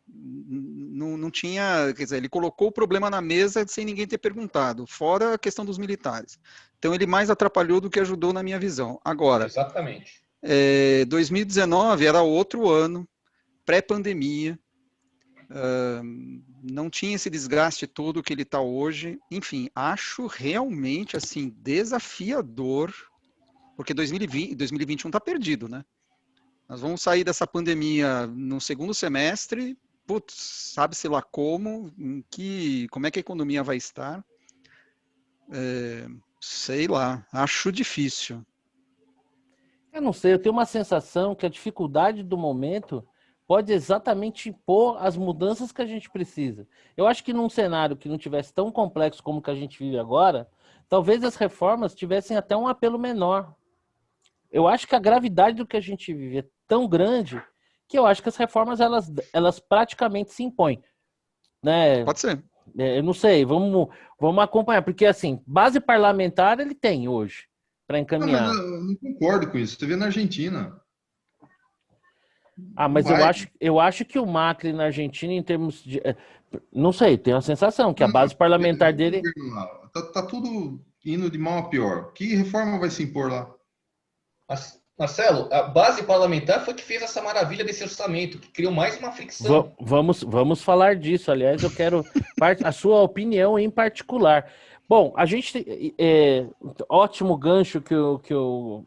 não tinha, quer dizer, ele colocou o problema na mesa sem ninguém ter perguntado, fora a questão dos militares. Então ele mais atrapalhou do que ajudou na minha visão. Agora, exatamente. 2019 era outro ano, pré-pandemia, não tinha esse desgaste todo que ele está hoje. Enfim, acho realmente assim desafiador, porque 2021 está perdido, né? Nós vamos sair dessa pandemia no segundo semestre, putz, sabe-se lá como é que a economia vai estar. Sei lá, acho difícil. Eu não sei, eu tenho uma sensação que a dificuldade do momento pode exatamente impor as mudanças que a gente precisa. Eu acho que num cenário que não tivesse tão complexo como o que a gente vive agora, talvez as reformas tivessem até um apelo menor. Eu acho que a gravidade do que a gente vive é tão grande que eu acho que as reformas elas praticamente se impõem. Né? Pode ser. Eu não sei, vamos acompanhar, porque assim, base parlamentar ele tem hoje para encaminhar. Não, mas eu não concordo com isso. Você vê na Argentina. Mas eu acho que o Macri na Argentina, em termos de. Não sei, tenho a sensação que a base parlamentar dele. Tá tudo indo de mal a pior. Que reforma vai se impor lá? Marcelo, a base parlamentar foi que fez essa maravilha desse orçamento, que criou mais uma fricção. Vamos falar disso. Aliás, eu quero a sua opinião em particular. Bom, a gente. Ótimo gancho que eu.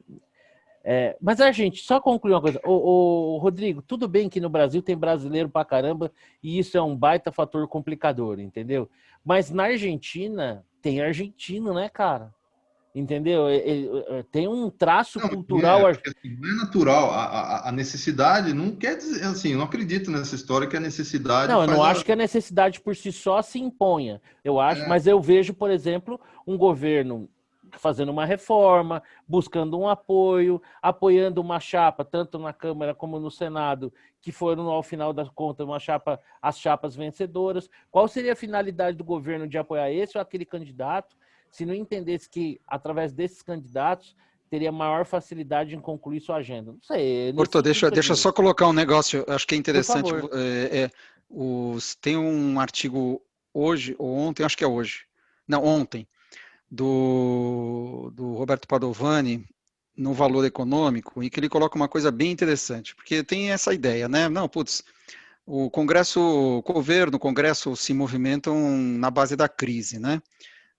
Mas a gente, só concluir uma coisa. Ô, Rodrigo, tudo bem que no Brasil tem brasileiro pra caramba e isso é um baita fator complicador, entendeu? Mas na Argentina, tem argentino, né, cara? Entendeu? Tem um traço cultural. Não é natural. A necessidade não quer dizer, assim, eu não acredito nessa história que a necessidade. Não, eu não acho que a necessidade por si só se imponha. Eu acho, mas eu vejo, por exemplo, um governo fazendo uma reforma, buscando um apoio, apoiando uma chapa, tanto na Câmara como no Senado, que foram, ao final das contas, as chapas vencedoras. Qual seria a finalidade do governo de apoiar esse ou aquele candidato, se não entendesse que, através desses candidatos, teria maior facilidade em concluir sua agenda? Não sei. Porto, deixa eu só colocar um negócio, acho que é interessante. Tem um artigo hoje, ou ontem, acho que é hoje, não, ontem, do Roberto Padovani, no Valor Econômico, em que ele coloca uma coisa bem interessante, porque tem essa ideia, né? Não, putz, o governo, o Congresso se movimentam na base da crise, né?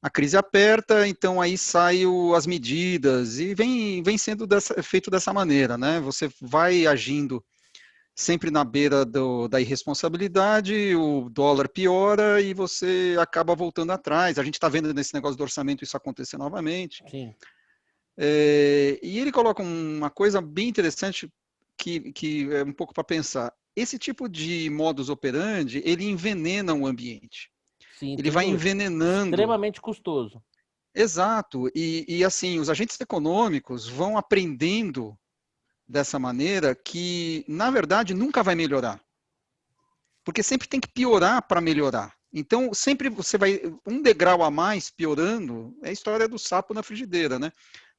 A crise aperta, então aí saem as medidas e vem sendo feito dessa maneira, né? Você vai agindo sempre na beira da irresponsabilidade, o dólar piora e você acaba voltando atrás. A gente está vendo nesse negócio do orçamento isso acontecer novamente. Sim. E ele coloca uma coisa bem interessante que é um pouco para pensar. Esse tipo de modus operandi, ele envenena o ambiente. Sim, ele vai envenenando. Extremamente custoso. Exato. E assim, os agentes econômicos vão aprendendo dessa maneira que, na verdade, nunca vai melhorar. Porque sempre tem que piorar para melhorar. Então, sempre você vai um degrau a mais piorando, é a história do sapo na frigideira, né?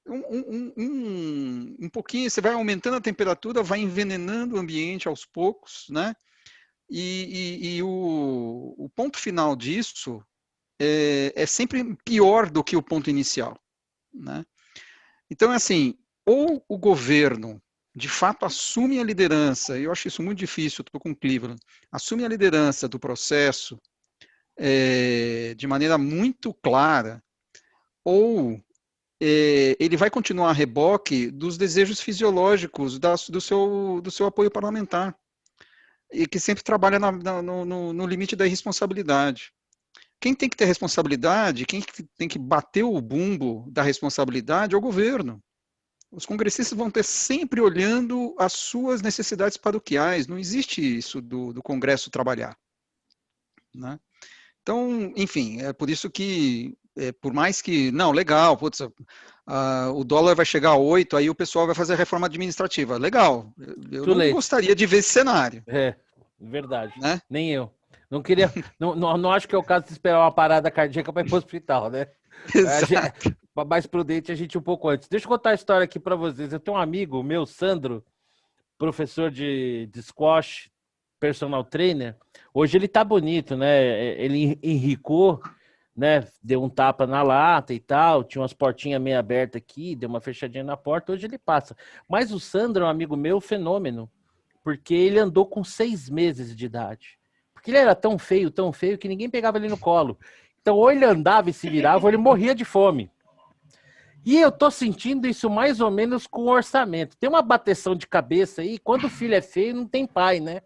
Um pouquinho, você vai aumentando a temperatura, vai envenenando o ambiente aos poucos, né? E o ponto final disso é sempre pior do que o ponto inicial, né? Então, assim, ou o governo de fato assume a liderança, e eu acho isso muito difícil, estou com o Cleveland, assume a liderança do processo de maneira muito clara, ou ele vai continuar a reboque dos desejos fisiológicos do seu apoio parlamentar, e que sempre trabalha no limite da irresponsabilidade. Quem tem que ter responsabilidade, quem tem que bater o bumbo da responsabilidade é o governo. Os congressistas vão ter sempre olhando as suas necessidades paroquiais, não existe isso do Congresso trabalhar, né? Então, enfim, é por isso que, por mais que, não, legal, putz, o dólar vai chegar a 8, aí o pessoal vai fazer a reforma administrativa. Legal, eu não gostaria de ver esse cenário. Verdade, né? Nem eu. Não queria, não acho que é o caso de esperar uma parada cardíaca para ir para o hospital, né? Exato. Mais prudente a gente um pouco antes. Deixa eu contar a história aqui para vocês. Eu tenho um amigo, meu, Sandro, professor de squash, personal trainer. Hoje ele tá bonito, né? Ele enricou, né? Deu um tapa na lata e tal. Tinha umas portinhas meio abertas aqui, deu uma fechadinha na porta. Hoje ele passa. Mas o Sandro é um amigo meu, fenômeno, porque ele andou com 6 meses de idade. Porque ele era tão feio, que ninguém pegava ele no colo. Então, ou ele andava e se virava, ou ele morria de fome. E eu tô sentindo isso mais ou menos com o orçamento. Tem uma bateção de cabeça aí, quando o filho é feio, não tem pai, né?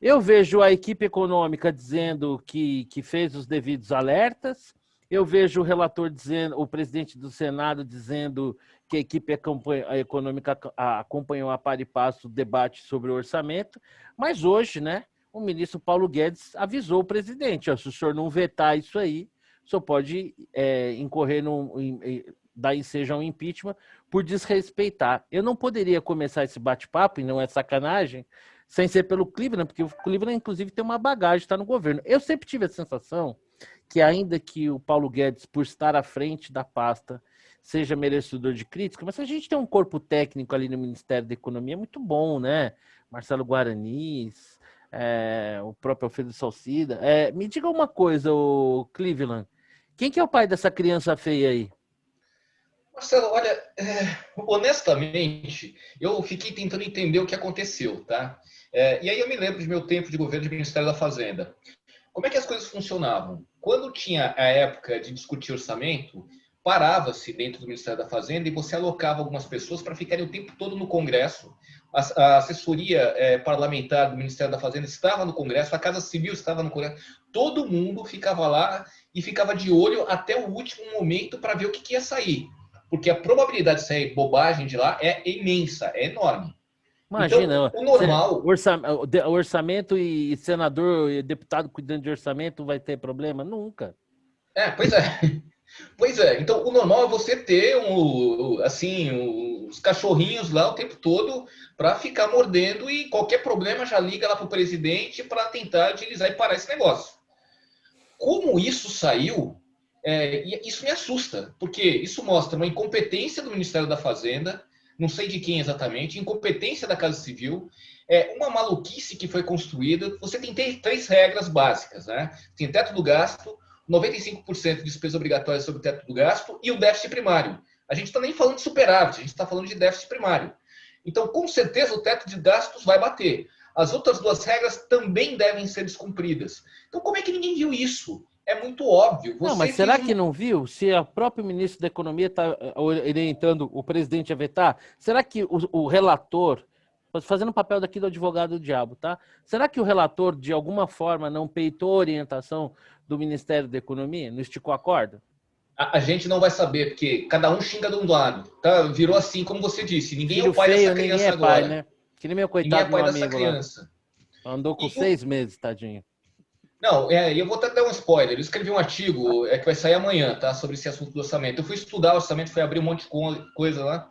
Eu vejo a equipe econômica dizendo que fez os devidos alertas, eu vejo o relator dizendo, o presidente do Senado dizendo que a equipe econômica acompanhou a par e passo o debate sobre o orçamento, mas hoje, né, o ministro Paulo Guedes avisou o presidente, ó, se o senhor não vetar isso aí, o senhor pode incorrer dar ensejo ao impeachment por desrespeitar. Eu não poderia começar esse bate-papo, e não é sacanagem, sem ser pelo Cleveland, porque o Cleveland, inclusive, tem uma bagagem, está no governo. Eu sempre tive a sensação que, ainda que o Paulo Guedes, por estar à frente da pasta, seja merecedor de crítica, mas a gente tem um corpo técnico ali no Ministério da Economia muito bom, né? Marcelo Guaranis, o próprio Alfredo Salcida. Me diga uma coisa, o Cleveland, quem que é o pai dessa criança feia aí? Marcelo, olha, honestamente, eu fiquei tentando entender o que aconteceu, tá? E aí eu me lembro de meu tempo de governo de Ministério da Fazenda. Como é que as coisas funcionavam? Quando tinha a época de discutir orçamento, parava-se dentro do Ministério da Fazenda e você alocava algumas pessoas para ficarem o tempo todo no Congresso. A assessoria parlamentar do Ministério da Fazenda estava no Congresso, a Casa Civil estava no Congresso. Todo mundo ficava lá e ficava de olho até o último momento para ver o que ia sair. Porque a probabilidade de sair bobagem de lá é imensa, é enorme. Imagina, então, o normal... orçamento e senador e deputado cuidando de orçamento vai ter problema? Nunca. Pois é. Pois é. Então, o normal é você ter os cachorrinhos lá o tempo todo para ficar mordendo e qualquer problema já liga lá para o presidente para tentar agilizar e parar esse negócio. Como isso saiu, isso me assusta, porque isso mostra uma incompetência do Ministério da Fazenda, não sei de quem exatamente, incompetência da Casa Civil, uma maluquice que foi construída. Você tem 3 regras básicas, né? Tem teto do gasto, 95% de despesa obrigatória sobre o teto do gasto e o déficit primário. A gente está nem falando de superávit, a gente está falando de déficit primário. Então, com certeza, o teto de gastos vai bater. As outras 2 regras também devem ser descumpridas. Então, como é que ninguém viu isso? É muito óbvio. Não, mas será que não viu? Se o próprio ministro da Economia está orientando o presidente a vetar, será que o relator, fazendo o papel daqui do advogado do diabo, tá? Será que o relator, de alguma forma, não peitou a orientação do Ministério da Economia? Não esticou a corda? A gente não vai saber, porque cada um xinga de um lado. Tá? Virou assim, como você disse. Ninguém Filho é o pai feio, dessa criança ninguém é agora. pai, né? Que nem meu coitado, ninguém é pai meu dessa amigo criança. Lá. Andou com 6 meses, tadinho. Não, eu vou até dar um spoiler. Eu escrevi um artigo que vai sair amanhã, tá? Sobre esse assunto do orçamento. Eu fui estudar o orçamento, fui abrir um monte de coisa lá.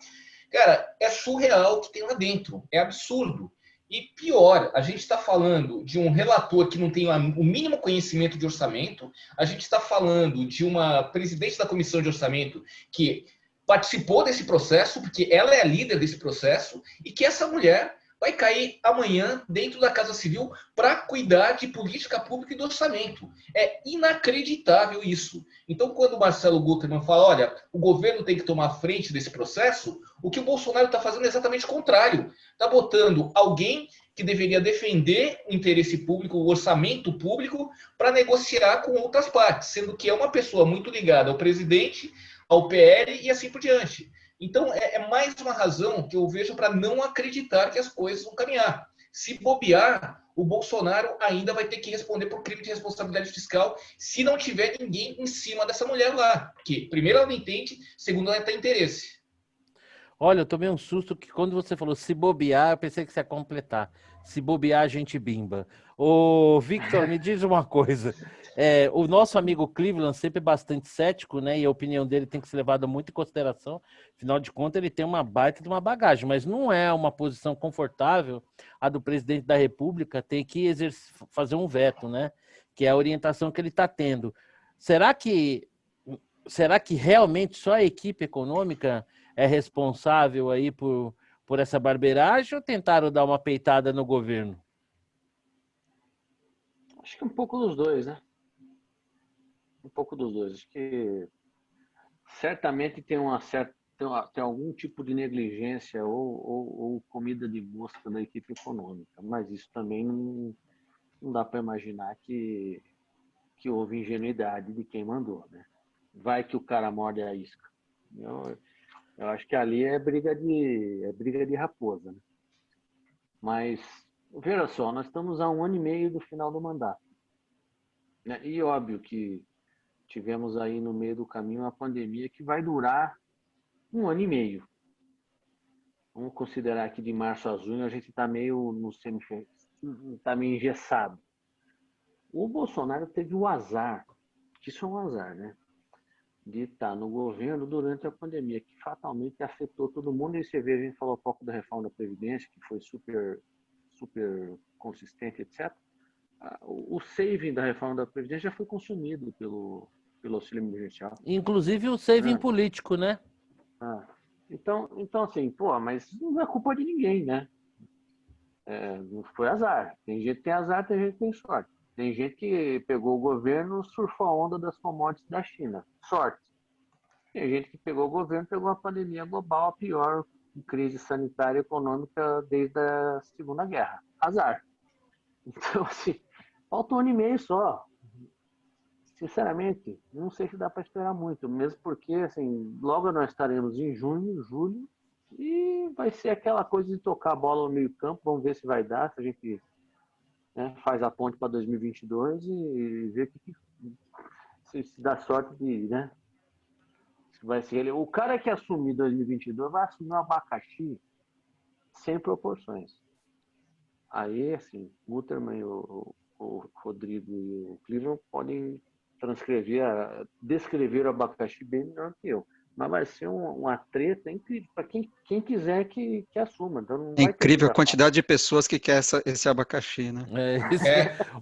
Cara, é surreal o que tem lá dentro. É absurdo. E pior, a gente está falando de um relator que não tem o mínimo conhecimento de orçamento. A gente está falando de uma presidente da comissão de orçamento que participou desse processo, porque ela é a líder desse processo, e que essa mulher vai cair amanhã dentro da Casa Civil para cuidar de política pública e do orçamento. É inacreditável isso. Então, quando o Marcelo Gutermann fala, olha, o governo tem que tomar frente desse processo, o que o Bolsonaro está fazendo é exatamente o contrário. Está botando alguém que deveria defender o interesse público, o orçamento público, para negociar com outras partes, sendo que é uma pessoa muito ligada ao presidente, ao PL e assim por diante. Então, é mais uma razão que eu vejo para não acreditar que as coisas vão caminhar. Se bobear, o Bolsonaro ainda vai ter que responder por crime de responsabilidade fiscal se não tiver ninguém em cima dessa mulher lá. Porque, primeiro, ela não entende, segundo, ela tem interesse. Olha, eu tomei um susto que quando você falou se bobear, eu pensei que você ia completar. Se bobear, a gente bimba. Ô, Victor, me diz uma coisa. O nosso amigo Cleveland sempre é bastante cético, né? E a opinião dele tem que ser levada muito em consideração. Afinal de contas, ele tem uma baita de uma bagagem, mas não é uma posição confortável a do presidente da República ter que fazer um veto, né? Que é a orientação que ele está tendo. Será que realmente só a equipe econômica é responsável aí por essa barbeiragem ou tentaram dar uma peitada no governo? Acho que um pouco dos dois, né? Um pouco dos dois. Acho que certamente tem tem algum tipo de negligência ou comida de mosca da equipe econômica, mas isso também não dá para imaginar que houve ingenuidade de quem mandou, né? Vai que o cara morde a isca. Eu acho que ali é briga de raposa, né? Mas, veja só, nós estamos a 1 ano e meio do final do mandato, né? E óbvio que tivemos aí no meio do caminho uma pandemia que vai durar 1 ano e meio. Vamos considerar que de março a junho a gente está meio está meio engessado. O Bolsonaro teve o azar, que isso é um azar, né? De estar no governo durante a pandemia, que fatalmente afetou todo mundo. E você vê, a gente falou um pouco da reforma da Previdência, que foi super consistente, etc. O saving da reforma da Previdência já foi consumido pelo auxílio emergencial. Inclusive o saving político, né? Então, assim, mas não é culpa de ninguém, né? Não foi azar. Tem gente que tem azar, tem gente que tem sorte. Tem gente que pegou o governo, surfou a onda das commodities da China. Sorte. Tem gente que pegou o governo, pegou uma pandemia global, a pior crise sanitária e econômica desde a Segunda Guerra. Azar. Então, assim, falta 1 ano e meio só. Sinceramente, não sei se dá para esperar muito, mesmo porque, assim, logo nós estaremos em junho, julho, e vai ser aquela coisa de tocar a bola no meio campo, vamos ver se vai dar, se a gente faz a ponte para 2022 e ver se dá sorte de, né? Vai ser o cara que assumir 2022 vai assumir um abacaxi sem proporções. Aí, assim, o Gutermann, o Rodrigo e o Cleveland podem descrever o abacaxi bem melhor que eu. Mas vai ser uma treta incrível para quem quiser que assuma. Então não é incrível a quantidade de pessoas que quer esse abacaxi, né?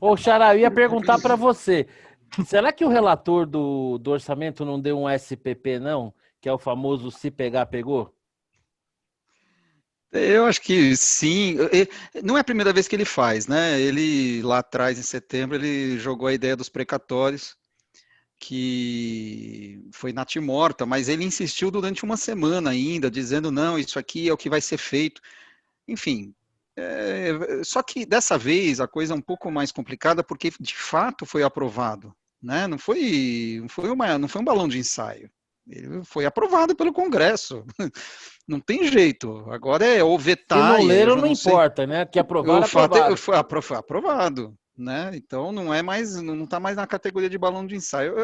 Ô, Xará, eu ia perguntar para você. Será que o relator do orçamento não deu um SPP, não? Que é o famoso se pegar, pegou? Eu acho que sim. Não é a primeira vez que ele faz, né? Ele, lá atrás, em setembro, ele jogou a ideia dos precatórios, que foi natimorta, mas ele insistiu durante uma semana ainda, dizendo, não, isso aqui é o que vai ser feito. Enfim, só que dessa vez a coisa é um pouco mais complicada, porque de fato foi aprovado, né? Não foi um balão de ensaio. Ele foi aprovado pelo Congresso. Não tem jeito. Agora é ou vetar. Se não leram, não importa, né? Que aprovaram, foi aprovado, né? Então não está mais na categoria de balão de ensaio.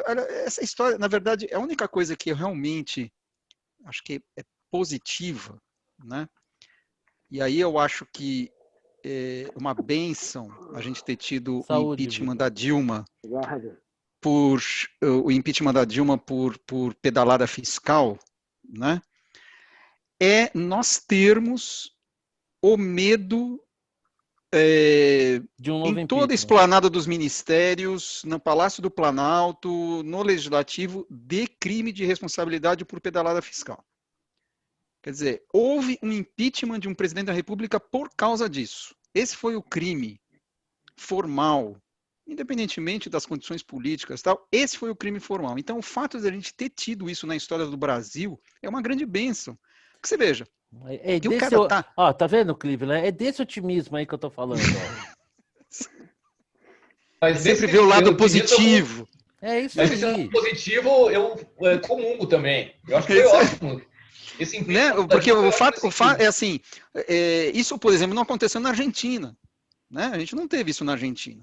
Essa história, na verdade, é a única coisa que eu realmente acho que é positiva, né? E aí eu acho que é uma bênção a gente ter tido o impeachment da Dilma por pedalada fiscal, né? É nós termos o medo de um novo em toda a esplanada dos ministérios, no Palácio do Planalto, no Legislativo, de crime de responsabilidade por pedalada fiscal. Quer dizer, houve um impeachment de um presidente da República por causa disso. Esse foi o crime formal, independentemente das condições políticas e tal, esse foi o crime formal. Então, o fato de a gente ter tido isso na história do Brasil é uma grande bênção. Porque você veja, É que o desse, cara tá... ó, tá vendo, Cleveland? É desse otimismo aí que eu tô falando. Ó. Mas sempre vê o lado positivo. É isso Mas esse aí. lado positivo eu comungo também. Eu acho que foi Isso aí. ótimo. Esse Né? impeachment Porque da Dilma o fato foi sentido. é assim, isso, por exemplo, não aconteceu na Argentina. Né? A gente não teve isso na Argentina.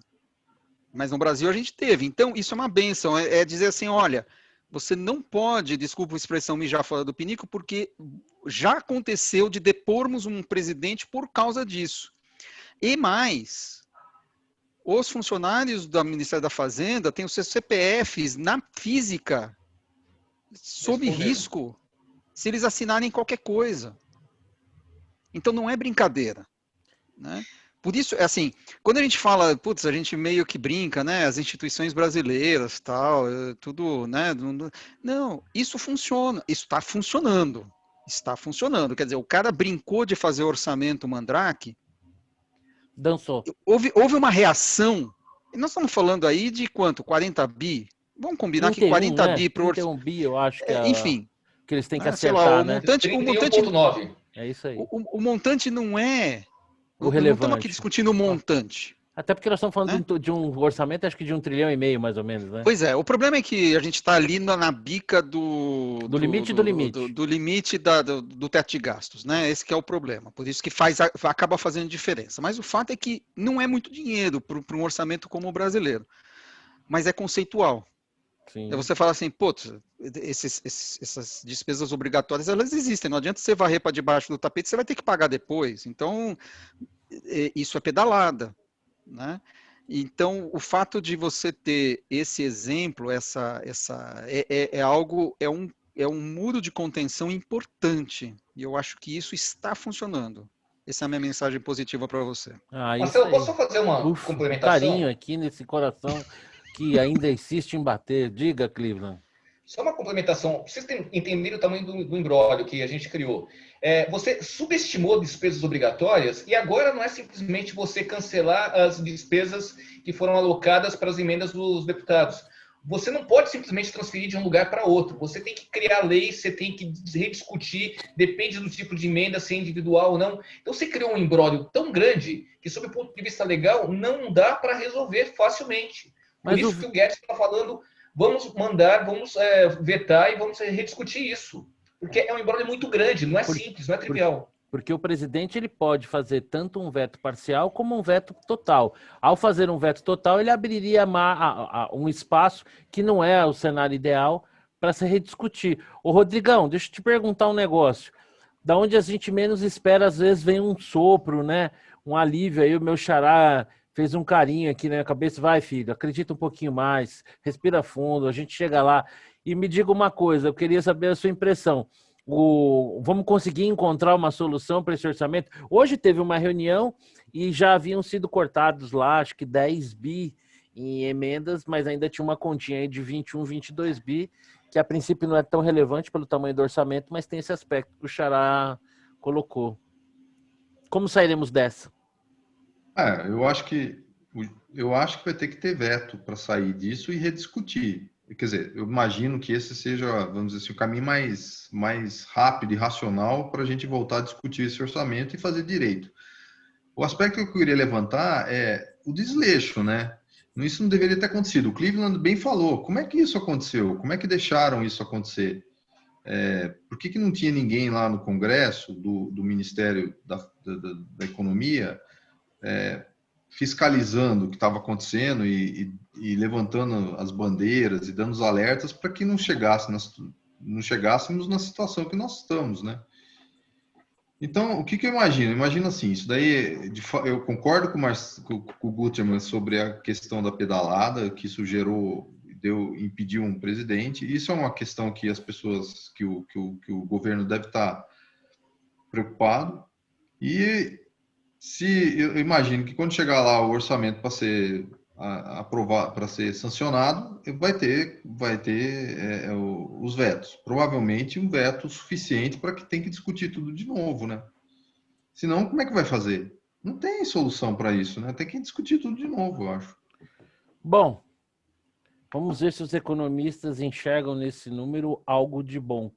Mas no Brasil a gente teve. Então, isso é uma benção. É dizer assim, olha, você não pode, desculpa a expressão mijar fora do pinico, porque já aconteceu de depormos um presidente por causa disso. E mais, os funcionários do Ministério da Fazenda têm os seus CPFs na física, sob risco, se eles assinarem qualquer coisa. Então não é brincadeira, né? Por isso, é assim, quando a gente fala, putz, a gente meio que brinca, né? As instituições brasileiras, tal, tudo, né? Não, isso funciona, isso está funcionando. Está funcionando. Quer dizer, o cara brincou de fazer orçamento mandrake. Dançou. Houve uma reação. E nós estamos falando aí de quanto? 40 bi? Vamos combinar 31, que 40 né? bi para o 31 bi, eu acho que enfim. que eles têm que Né, sei lá, acertar, o né? montante, 31,9. É isso aí. o montante não é. O Não estamos aqui relevante. discutindo o montante. Até porque nós estamos falando Né? de um orçamento, acho que de 1,5 trilhão, mais ou menos, né? Pois é, o problema é que a gente está ali na bica do limite do limite. Do limite do teto de gastos, né? Esse que é o problema. Por isso que acaba fazendo diferença. Mas o fato é que não é muito dinheiro para um orçamento como o brasileiro. Mas é conceitual. Sim. É você fala assim, putz, essas despesas obrigatórias, elas existem. Não adianta você varrer para debaixo do tapete, você vai ter que pagar depois. Então, isso é pedalada, né? Então, o fato de você ter esse exemplo, é um muro de contenção importante. E eu acho que isso está funcionando. Essa é a minha mensagem positiva para você. Marcelo, posso só fazer uma complementação? Carinho aqui nesse coração que ainda insiste em bater. Diga, Cleveland. Só uma complementação. Vocês entenderem o tamanho do imbróglio que a gente criou. Você subestimou despesas obrigatórias e agora não é simplesmente você cancelar as despesas que foram alocadas para as emendas dos deputados. Você não pode simplesmente transferir de um lugar para outro. Você tem que criar leis, você tem que rediscutir, depende do tipo de emenda, se é individual ou não. Então você criou um imbróglio tão grande que, sob o ponto de vista legal, não dá para resolver facilmente. Por isso que o Guedes está falando, vamos mandar, vamos vetar e vamos rediscutir isso. Porque é um imbróglio muito grande, não é simples, não é trivial. Porque o presidente ele pode fazer tanto um veto parcial como um veto total. Ao fazer um veto total, ele abriria um espaço que não é o cenário ideal para se rediscutir. Ô, Rodrigão, deixa eu te perguntar um negócio. Da onde a gente menos espera, às vezes vem um sopro, né? Um alívio aí, o meu xará fez um carinho aqui na minha cabeça. Vai, filho, acredita um pouquinho mais, respira fundo, a gente chega lá. E me diga uma coisa, eu queria saber a sua impressão. Vamos conseguir encontrar uma solução para esse orçamento? Hoje teve uma reunião e já haviam sido cortados lá, acho que 10 bi em emendas, mas ainda tinha uma continha aí de 21, 22 bi, que a princípio não é tão relevante pelo tamanho do orçamento, mas tem esse aspecto que o Xará colocou. Como sairemos dessa? Eu acho que vai ter que ter veto para sair disso e rediscutir. Quer dizer, eu imagino que esse seja, vamos dizer assim, o caminho mais rápido e racional para a gente voltar a discutir esse orçamento e fazer direito. O aspecto que eu queria levantar é o desleixo, né? Isso não deveria ter acontecido. O Cleveland bem falou. Como é que isso aconteceu? Como é que deixaram isso acontecer? Por que não tinha ninguém lá no Congresso, do Ministério da Economia, fiscalizando o que estava acontecendo e levantando as bandeiras e dando os alertas para que não chegássemos na situação que nós estamos, né? Então, o que eu imagino? Imagino assim, isso daí, eu concordo com o Guterman sobre a questão da pedalada, que isso impediu um presidente. Isso é uma questão que as pessoas, que o governo deve estar preocupado. E eu imagino que quando chegar lá o orçamento para ser aprovar, para ser sancionado, vai ter os vetos. Provavelmente um veto suficiente para que tenha que discutir tudo de novo, né? Senão, como é que vai fazer? Não tem solução para isso, né? Tem que discutir tudo de novo, eu acho. Bom, vamos ver se os economistas enxergam nesse número algo de bom.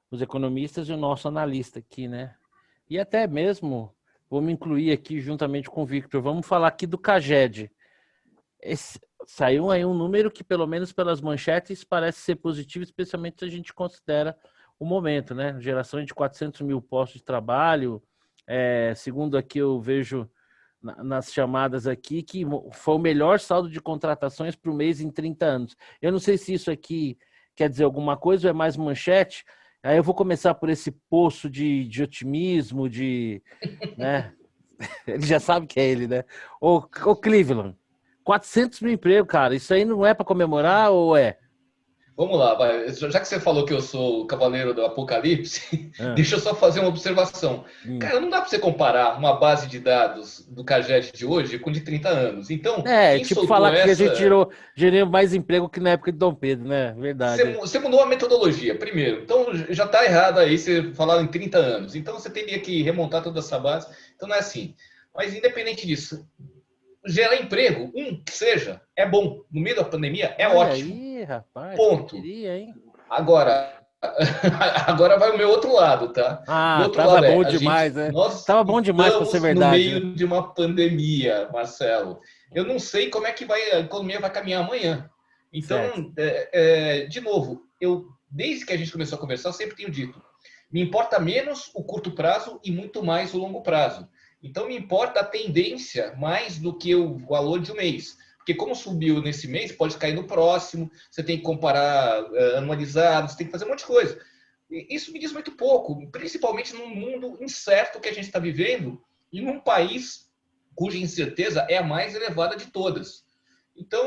Os economistas e o nosso analista aqui, né? E até mesmo, vou me incluir aqui juntamente com o Victor, vamos falar aqui do CAGED. Saiu aí um número que, pelo menos pelas manchetes, parece ser positivo, especialmente se a gente considera o momento, né? Geração de 400 mil postos de trabalho. Segundo aqui eu vejo nas chamadas aqui, que foi o melhor saldo de contratações para o mês em 30 anos. Eu não sei se isso aqui quer dizer alguma coisa ou é mais manchete. Aí eu vou começar por esse poço de otimismo, né? Ele já sabe que é ele, né? Ô Cleveland, 400 mil empregos, cara, isso aí não é para comemorar ou é? Vamos lá, vai. Já que você falou que eu sou o cavaleiro do apocalipse, Ah. deixa eu só fazer uma observação. Cara, não dá para você comparar uma base de dados do CAGED de hoje com de 30 anos. Então, quem Tipo soltou falar que a gente essa... gerou mais emprego que na época de Dom Pedro, né? Verdade. Você mudou a metodologia, primeiro. Então, já está errado aí você falar em 30 anos. Então, você teria que remontar toda essa base. Então, não é assim. Mas, independente disso, gerar emprego, que seja, é bom. No meio da pandemia, é Olha ótimo. aí, rapaz. Ponto. Queria, hein? Agora vai o meu outro lado, tá? O outro tava lado bom demais, né? Nós Tava bom demais para ser verdade. no meio de uma pandemia, Marcelo. Eu não sei como é que a economia vai caminhar amanhã. Então, de novo, desde que a gente começou a conversar, eu sempre tenho dito, me importa menos o curto prazo e muito mais o longo prazo. Então, me importa a tendência mais do que o valor de um mês. Porque como subiu nesse mês, pode cair no próximo, você tem que comparar anualizado, você tem que fazer um monte de coisa. E isso me diz muito pouco, principalmente num mundo incerto que a gente está vivendo e num país cuja incerteza é a mais elevada de todas. Então,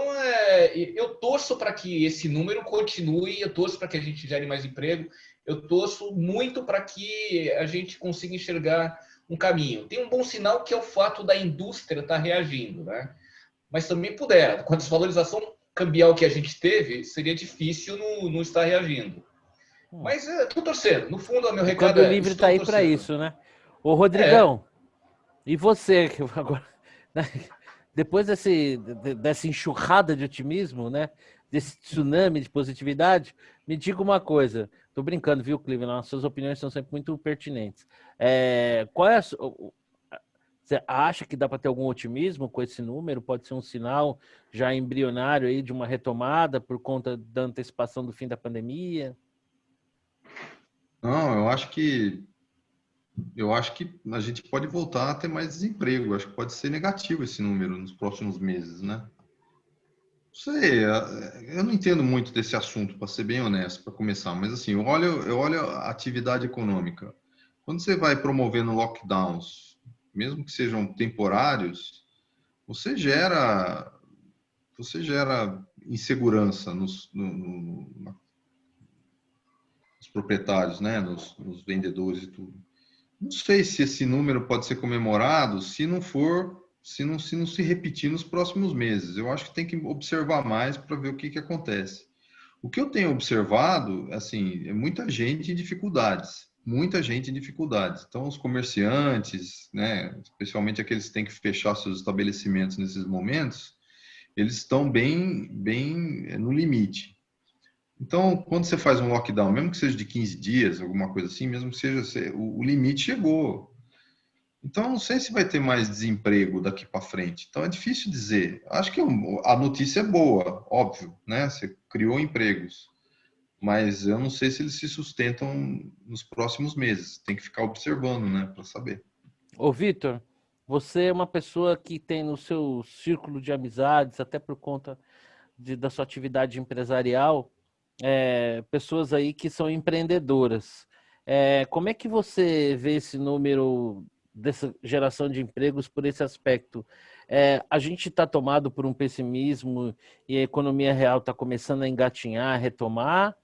eu torço para que esse número continue, eu torço para que a gente gere mais emprego, eu torço muito para que a gente consiga enxergar um caminho. Tem um bom sinal que é o fato da indústria estar reagindo, né? Mas também puder. Com a desvalorização cambial que a gente teve, seria difícil não estar reagindo. Mas estou torcendo. No fundo, o meu recado Quando o livre está aí para isso, né? Ô, Rodrigão, e você? Agora, depois dessa enxurrada de otimismo, né? Desse tsunami de positividade, me diga uma coisa. Tô brincando, viu, Cleveland? As suas opiniões são sempre muito pertinentes. Qual é Você acha que dá para ter algum otimismo com esse número? Pode ser um sinal já embrionário aí de uma retomada por conta da antecipação do fim da pandemia? Não, eu acho que a gente pode voltar a ter mais desemprego. Eu acho que pode ser negativo esse número nos próximos meses, né? Não sei, eu não entendo muito desse assunto, para ser bem honesto, para começar, mas assim, eu olho a atividade econômica. Quando você vai promovendo lockdowns, mesmo que sejam temporários, você gera insegurança nos proprietários, né? Nos vendedores e tudo. Não sei se esse número pode ser comemorado se não se repetir nos próximos meses. Eu acho que tem que observar mais para ver o que acontece. O que eu tenho observado, assim, é muita gente em dificuldades. Muita gente em dificuldades. Então, os comerciantes, né, especialmente aqueles que têm que fechar seus estabelecimentos nesses momentos, eles estão bem no limite. Então, quando você faz um lockdown, mesmo que seja de 15 dias, alguma coisa assim, mesmo que seja, o limite chegou. Então, não sei se vai ter mais desemprego daqui para frente. Então, é difícil dizer. Acho que a notícia é boa, óbvio, né? Você criou empregos. Mas eu não sei se eles se sustentam nos próximos meses. Tem que ficar observando, né, para saber. Ô, Vitor, você é uma pessoa que tem no seu círculo de amizades, até por conta da sua atividade empresarial, pessoas aí que são empreendedoras. Como é que você vê esse número dessa geração de empregos por esse aspecto? A gente está tomado por um pessimismo e a economia real está começando a engatinhar, a retomar?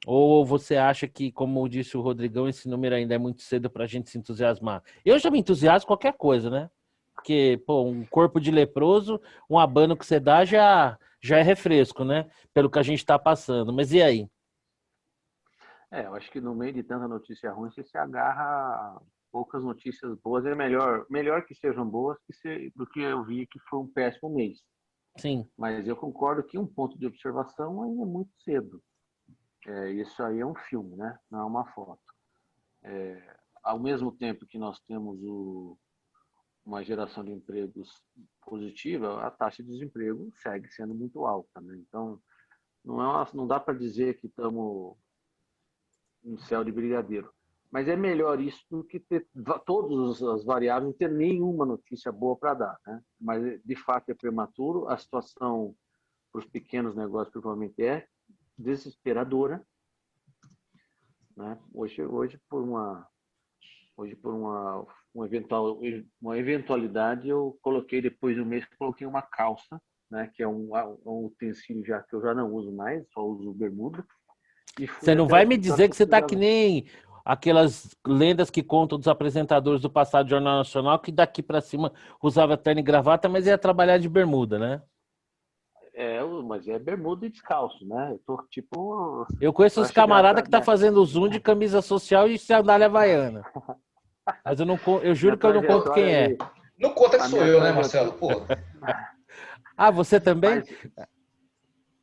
Ou você acha que, como disse o Rodrigão, esse número ainda é muito cedo para a gente se entusiasmar? Eu já me entusiasmo com qualquer coisa, né? Porque, pô, um corpo de leproso, um abano que você dá já é refresco, né? Pelo que a gente está passando. Mas e aí? Eu acho que no meio de tanta notícia ruim, você se agarra a poucas notícias boas. É melhor que sejam boas do que eu vi que foi um péssimo mês. Sim. Mas eu concordo que um ponto de observação ainda é muito cedo. Isso aí é um filme, né? Não é uma foto. Ao mesmo tempo que nós temos uma geração de empregos positiva, a taxa de desemprego segue sendo muito alta, né? Então, não dá para dizer que estamos em céu de brigadeiro. Mas é melhor isso do que ter todas as variáveis, não ter nenhuma notícia boa para dar, né? Mas, de fato, é prematuro. A situação para os pequenos negócios, provavelmente, é desesperadora, né? Hoje por uma eventualidade, eu coloquei, depois de um mês, coloquei uma calça, né? Que é um utensílio que eu já não uso mais, só uso bermuda. Você não vai me dizer que você tá que nem aquelas lendas que contam dos apresentadores do passado do Jornal Nacional, que daqui para cima usava terno e gravata, mas ia trabalhar de bermuda, né? Mas é bermuda e descalço, né? Eu tô tipo... Eu conheço os camaradas que tá fazendo zoom de camisa social e sandália havaiana. Mas eu juro que eu não conto quem é. Não conta que sou eu, né, Marcelo? Pô. Ah, você também?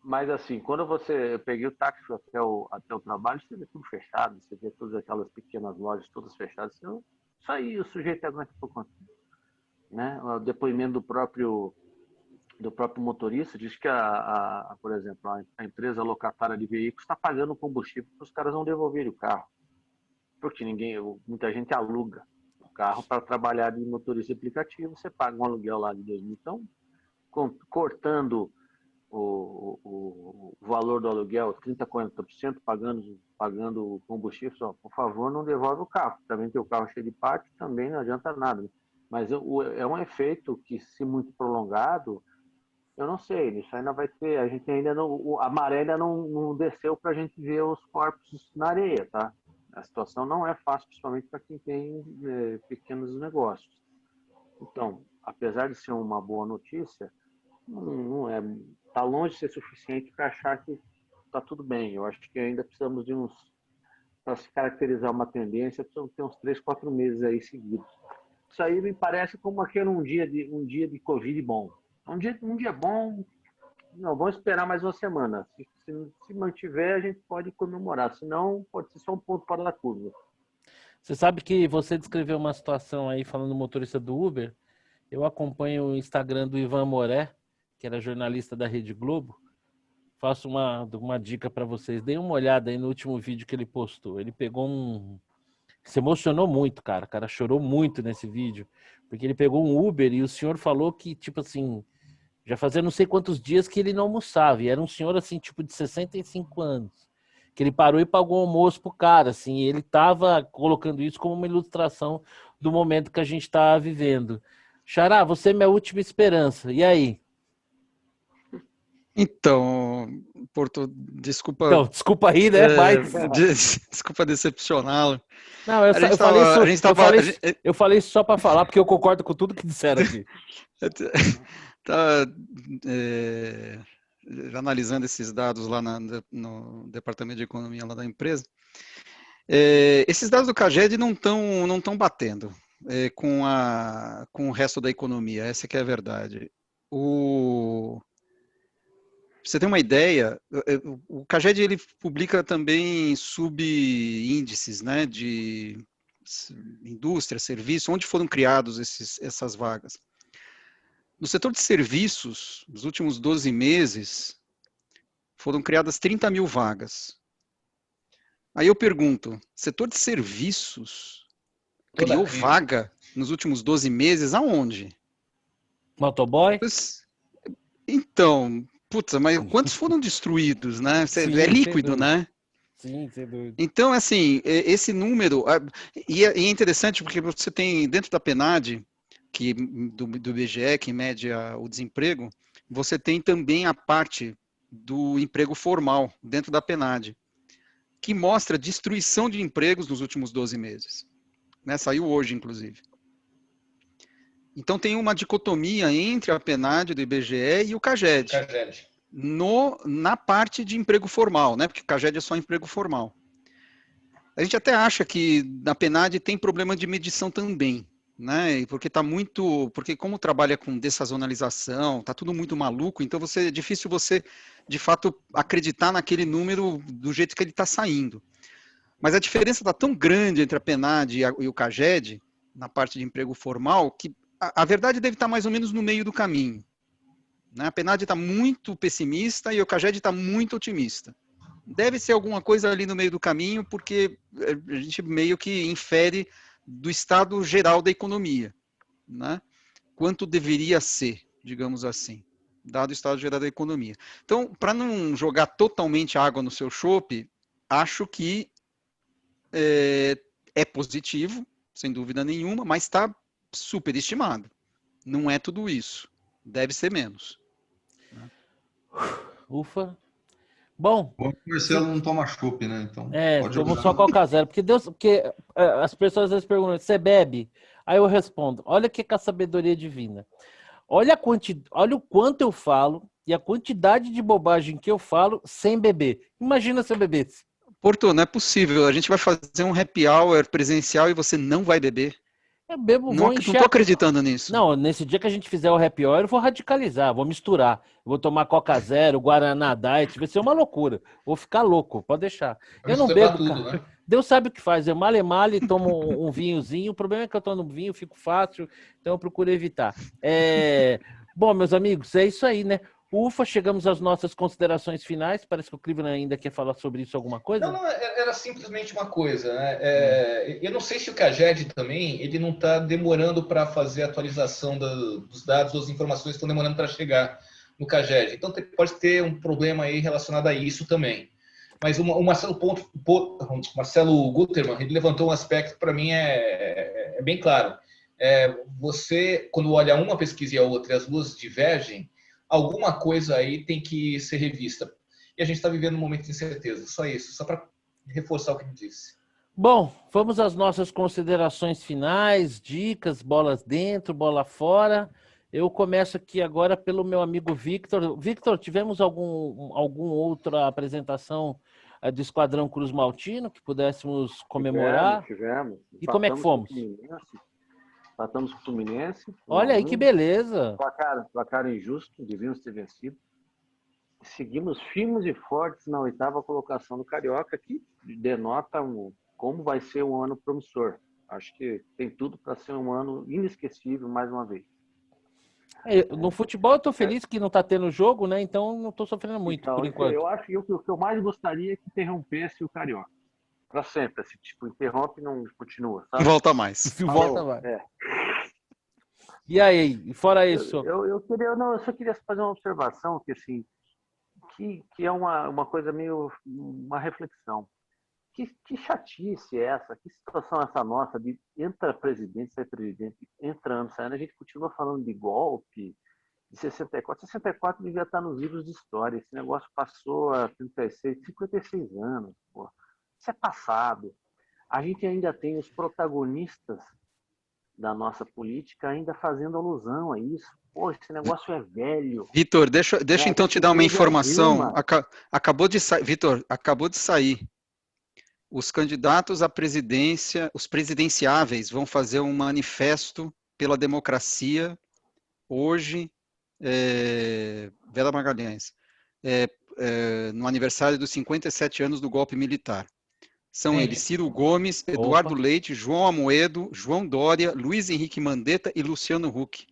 Mas assim, quando eu peguei o táxi até o trabalho, você vê tudo fechado, você vê todas aquelas pequenas lojas todas fechadas. Isso aí o sujeito aguenta por conta. Né? O depoimento do próprio motorista diz que, por exemplo, a empresa locatária de veículos está pagando combustível para os caras não devolverem o carro. Porque muita gente aluga o carro para trabalhar de motorista aplicativo, você paga um aluguel lá de 2.000. Então, cortando o valor do aluguel, 30%, 40%, pagando o combustível, só, por favor, não devolve o carro. Também tem o carro cheio de parte, também não adianta nada. Mas é um efeito que, se muito prolongado, eu não sei, isso ainda vai ter, a gente ainda não, a maré ainda não desceu para a gente ver os corpos na areia, tá? A situação não é fácil, principalmente para quem tem pequenos negócios. Então, apesar de ser uma boa notícia, não é, está longe de ser suficiente para achar que está tudo bem. Eu acho que ainda precisamos para se caracterizar uma tendência, precisamos ter uns 3, 4 meses aí seguidos. Isso aí me parece como aquele um dia de Covid bom. Um dia bom, não, vamos esperar mais uma semana. Se mantiver, a gente pode comemorar. Senão, pode ser só um ponto fora da curva. Você sabe que você descreveu uma situação aí falando do motorista do Uber. Eu acompanho o Instagram do Ivan Moré, que era jornalista da Rede Globo. Faço uma dica para vocês. Deem uma olhada aí no último vídeo que ele postou. Ele pegou se emocionou muito, cara. O cara chorou muito nesse vídeo. Porque ele pegou um Uber e o senhor falou que, tipo assim, já fazia não sei quantos dias que ele não almoçava. E era um senhor, assim, tipo de 65 anos. Que ele parou e pagou um almoço pro cara, assim. E ele tava colocando isso como uma ilustração do momento que a gente tá vivendo. Xará, você é minha última esperança. E aí? Então, Porto, desculpa. Então, desculpa aí, né? Desculpa decepcioná-lo. Não, eu falei isso só para falar, porque eu concordo com tudo que disseram aqui. Analisando esses dados lá no Departamento de Economia lá da empresa, esses dados do CAGED não estão batendo com o resto da economia, essa que é a verdade. Você tem uma ideia, o CAGED ele publica também subíndices, né, de indústria, serviço, onde foram criados essas vagas. No setor de serviços, nos últimos 12 meses, foram criadas 30 mil vagas. Aí eu pergunto, setor de serviços criou vaga nos últimos 12 meses aonde? Motoboy? Então, putz, mas quantos foram destruídos, né? Sim, é líquido, né? Sim, sem dúvida. Então, assim, esse número... E é interessante porque você tem, dentro da PNAD, do IBGE, que mede o desemprego, você tem também a parte do emprego formal, dentro da PNAD, que mostra a destruição de empregos nos últimos 12 meses. Né? Saiu hoje, inclusive. Então tem uma dicotomia entre a PNAD do IBGE e o CAGED, Tragédia. na parte de emprego formal, né? Porque o CAGED é só emprego formal. A gente até acha que na PNAD tem problema de medição também, né? Porque porque como trabalha com dessazonalização, tá tudo muito maluco, então é difícil você, de fato, acreditar naquele número do jeito que ele está saindo. Mas a diferença está tão grande entre a PNAD e o CAGED, na parte de emprego formal, que a verdade deve estar mais ou menos no meio do caminho, né? A PNAD está muito pessimista e o CAGED está muito otimista. Deve ser alguma coisa ali no meio do caminho, porque a gente meio que infere do estado geral da economia, né? Quanto deveria ser, digamos assim, dado o estado geral da economia. Então, para não jogar totalmente água no seu chope, acho que é positivo, sem dúvida nenhuma, mas está superestimado. Não é tudo isso. Deve ser menos. Ufa. Bom, O Marcelo não toma chopp, né? Então, pode tomo jogar. só Coca Zero. Porque as pessoas às vezes perguntam, você bebe? Aí eu respondo, olha que é a sabedoria divina. Olha o quanto eu falo e a quantidade de bobagem que eu falo sem beber. Imagina se eu bebesse. Porto, não é possível. A gente vai fazer um happy hour presencial e você não vai beber. Eu bebo, Não vou encher estou acreditando nisso. Não, nesse dia que a gente fizer o happy hour, eu vou radicalizar, vou misturar. Eu vou tomar Coca Zero, Guaraná Diet, vai ser uma loucura. Vou ficar louco, pode deixar. Eu não bebo, tudo, cara. né? Deus sabe o que faz. Eu male tomo um vinhozinho. O problema é que eu tomo vinho, fico fácil, então eu procuro evitar. Bom, meus amigos, é isso aí, né? Ufa, chegamos às nossas considerações finais. Parece que o Cleveland ainda quer falar sobre isso alguma coisa. Não, era simplesmente uma coisa, né? Eu não sei se o CAGED também, ele não está demorando para fazer a atualização dos dados, das informações estão demorando para chegar no CAGED. Então pode ter um problema aí relacionado a isso também. Mas o Marcelo Gutermann, ele levantou um aspecto que para mim é bem claro. Você, quando olha uma pesquisa e a outra e as duas divergem, alguma coisa aí tem que ser revista. E a gente está vivendo um momento de incerteza. Só isso, só para reforçar o que ele disse. Bom, vamos às nossas considerações finais, dicas, bolas dentro, bola fora. Eu começo aqui agora pelo meu amigo Victor. Victor, tivemos alguma outra apresentação do Esquadrão Cruz Maltino que pudéssemos comemorar? Tivemos. E como é que fomos? Empatamos com o Fluminense. Olha aí que beleza. Placar injusto, devíamos ter vencido. Seguimos firmes e fortes na 8ª colocação do Carioca, que denota como vai ser um ano promissor. Acho que tem tudo para ser um ano inesquecível mais uma vez. No futebol eu estou feliz que não está tendo jogo, né? Então não estou sofrendo muito então, por enquanto. Eu acho que o que eu mais gostaria é que interrompesse o Carioca. Para sempre, assim, tipo, interrompe e não continua, sabe? Volta mais. Volta mais. E aí, fora isso? Eu só queria fazer uma observação que, assim, que é uma coisa meio, uma reflexão. Que chatice é essa? Que situação é essa nossa de entra presidente, sai presidente, entrando, saindo, a gente continua falando de golpe, de 64. 64 devia estar nos livros de história. Esse negócio passou a 56 anos. Pô. Isso é passado. A gente ainda tem os protagonistas da nossa política ainda fazendo alusão a isso. Pô, esse negócio é velho. Vitor, deixa então te dar uma informação. Acabou de sair, Vitor, acabou de sair. Os candidatos à presidência, os presidenciáveis, vão fazer um manifesto pela democracia hoje, Vera Magalhães, no aniversário dos 57 anos do golpe militar. São eles Ciro Gomes, Eduardo Leite, João Amoedo, João Dória, Luiz Henrique Mandetta e Luciano Huck.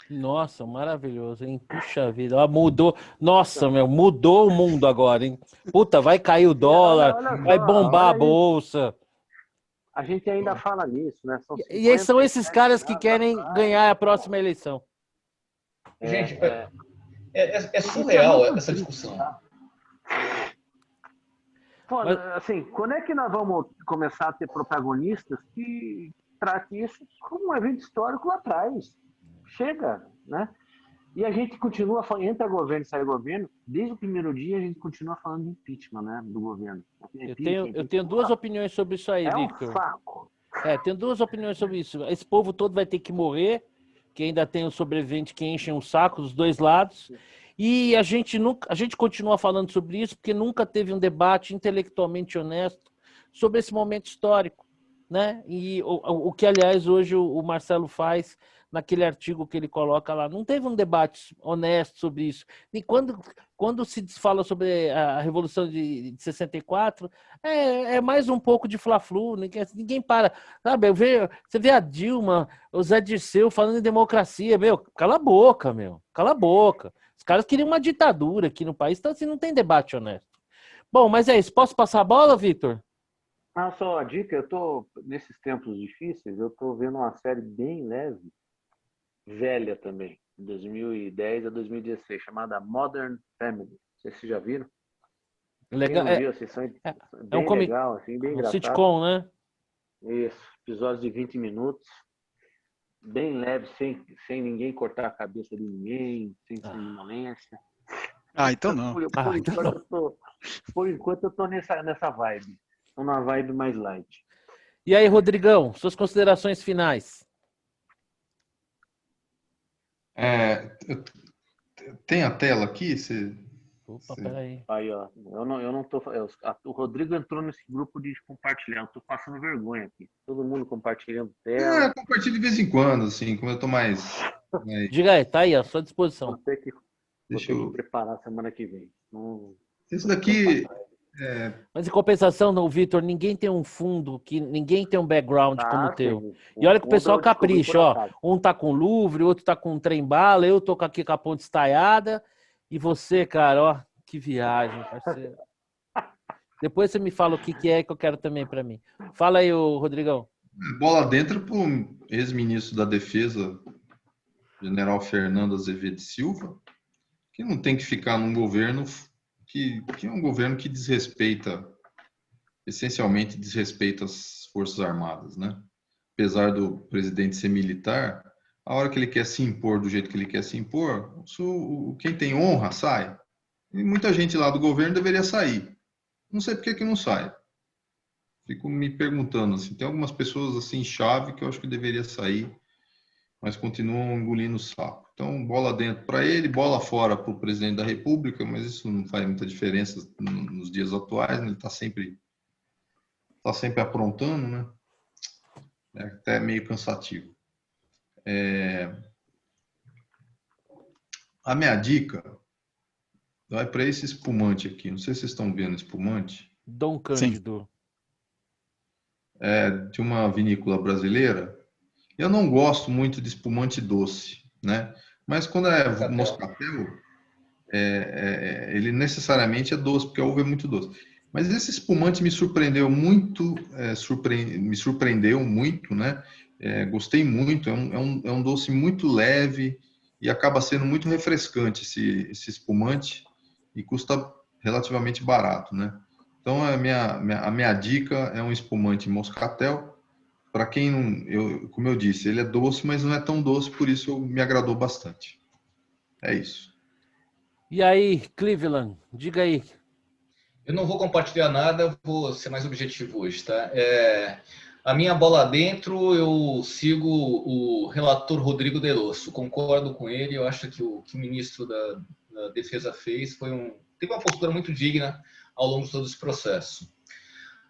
Nossa, maravilhoso, hein? Puxa vida, mudou. Nossa, mudou o mundo agora, hein? Puta, vai cair o dólar, vai bombar a bolsa. A gente ainda fala nisso, né? E são esses caras que querem ganhar a próxima eleição. Gente, é surreal essa discussão. Pô, assim, quando é que nós vamos começar a ter protagonistas que tratem isso como um evento histórico lá atrás? Chega, né? E a gente continua falando, entra governo e sai governo, desde o primeiro dia a gente continua falando de impeachment, né, do governo. Eu tenho duas opiniões sobre isso aí, Victor. É um saco. Tenho duas opiniões sobre isso. Esse povo todo vai ter que morrer que ainda tem os sobreviventes que enchem o saco dos dois lados. E a gente continua falando sobre isso porque nunca teve um debate intelectualmente honesto sobre esse momento histórico, né? E o que, aliás, hoje o Marcelo faz naquele artigo que ele coloca lá. Não teve um debate honesto sobre isso. E quando se fala sobre a Revolução de 64, é mais um pouco de fla-flu, ninguém para. Sabe, você vê a Dilma, o Zé Dirceu falando em democracia, cala a boca, cala a boca. Os caras queriam uma ditadura aqui no país, então assim, não tem debate honesto. Bom, mas é isso. Posso passar a bola, Vitor? Só a dica, eu tô, nesses tempos difíceis, eu tô vendo uma série bem leve, velha também, de 2010 a 2016, chamada Modern Family. Não sei se vocês já viram. Legal. Quem não viu, assim, bem legal, assim, bem engraçado. Sitcom, né? Isso, episódios de 20 minutos, bem leve, sem ninguém cortar a cabeça de ninguém, sem sanguinolência. Então não. Por enquanto eu tô nessa vibe. Tô numa vibe mais light. E aí, Rodrigão, suas considerações finais? Tem a tela aqui? Opa, peraí. Aí, ó, eu não tô. O Rodrigo entrou nesse grupo de compartilhar. Eu tô passando vergonha aqui. Todo mundo compartilhando tela. Compartilho de vez em quando, assim, como eu tô mais... Diga aí, tá aí, à sua disposição. Vou ter que preparar semana que vem. Esse daqui... Mas em compensação, não, Vitor, ninguém tem um fundo, ninguém tem um background como o teu. Sim. E olha que o pessoal capricha, ó. Acaso. Um tá com Louvre, outro tá com trem-bala, eu tô aqui com a ponte estaiada. E você, cara, ó, que viagem, parceiro. Depois você me fala o que é que eu quero também para mim. Fala aí, Rodrigão. Bola dentro para o ex-ministro da Defesa, general Fernando Azevedo Silva, que não tem que ficar num governo que é um governo que essencialmente desrespeita as Forças Armadas, né? Apesar do presidente ser militar, a hora que ele quer se impor do jeito que ele quer se impor, quem tem honra sai. E muita gente lá do governo deveria sair. Não sei por que não sai. Fico me perguntando, assim, tem algumas pessoas assim chave que eu acho que deveria sair, mas continuam engolindo o sapo. Então, bola dentro para ele, bola fora para o presidente da República, mas isso não faz muita diferença nos dias atuais, né? Ele está sempre aprontando, né? É até meio cansativo. A minha dica vai para esse espumante aqui. Não sei se vocês estão vendo espumante. Dom Cândido. De uma vinícola brasileira. Eu não gosto muito de espumante doce, né? Mas quando é moscatel, ele necessariamente é doce, porque a uva é muito doce. Mas esse espumante me surpreendeu muito, me surpreendeu muito, né? Gostei muito, é um doce muito leve e acaba sendo muito refrescante esse espumante e custa relativamente barato, né? Então, a minha dica é um espumante moscatel. Para quem não... como eu disse, ele é doce, mas não é tão doce, por isso me agradou bastante. É isso. E aí, Cleveland, diga aí. Eu não vou compartilhar nada, vou ser mais objetivo hoje, tá? A minha bola dentro, eu sigo o relator Rodrigo Delosso, concordo com ele, eu acho que o que o ministro da Defesa fez teve uma postura muito digna ao longo de todo esse processo.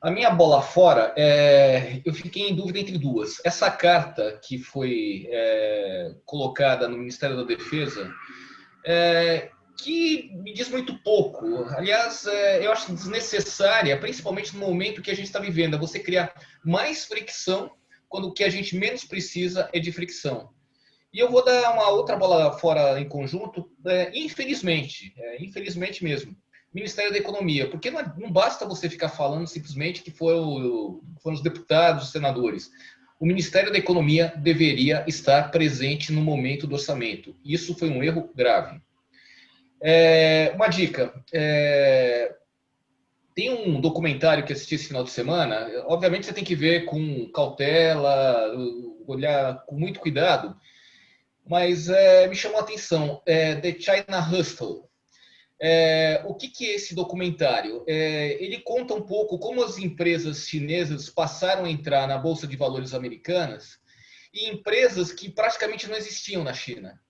A minha bola fora, eu fiquei em dúvida entre duas. Essa carta que foi colocada no Ministério da Defesa, que me diz muito pouco. Aliás, eu acho desnecessária, principalmente no momento que a gente está vivendo. É você criar mais fricção quando o que a gente menos precisa é de fricção. E eu vou dar uma outra bola fora em conjunto, infelizmente mesmo. Ministério da Economia, porque não basta você ficar falando simplesmente que foram os deputados, os senadores. O Ministério da Economia deveria estar presente no momento do orçamento. Isso foi um erro grave. Uma dica. Tem um documentário que assisti esse final de semana. Obviamente você tem que ver com cautela, olhar com muito cuidado, mas me chamou a atenção. The China Hustle. O que é esse documentário? Ele conta um pouco como as empresas chinesas passaram a entrar na Bolsa de Valores americanas e empresas que praticamente não existiam na China.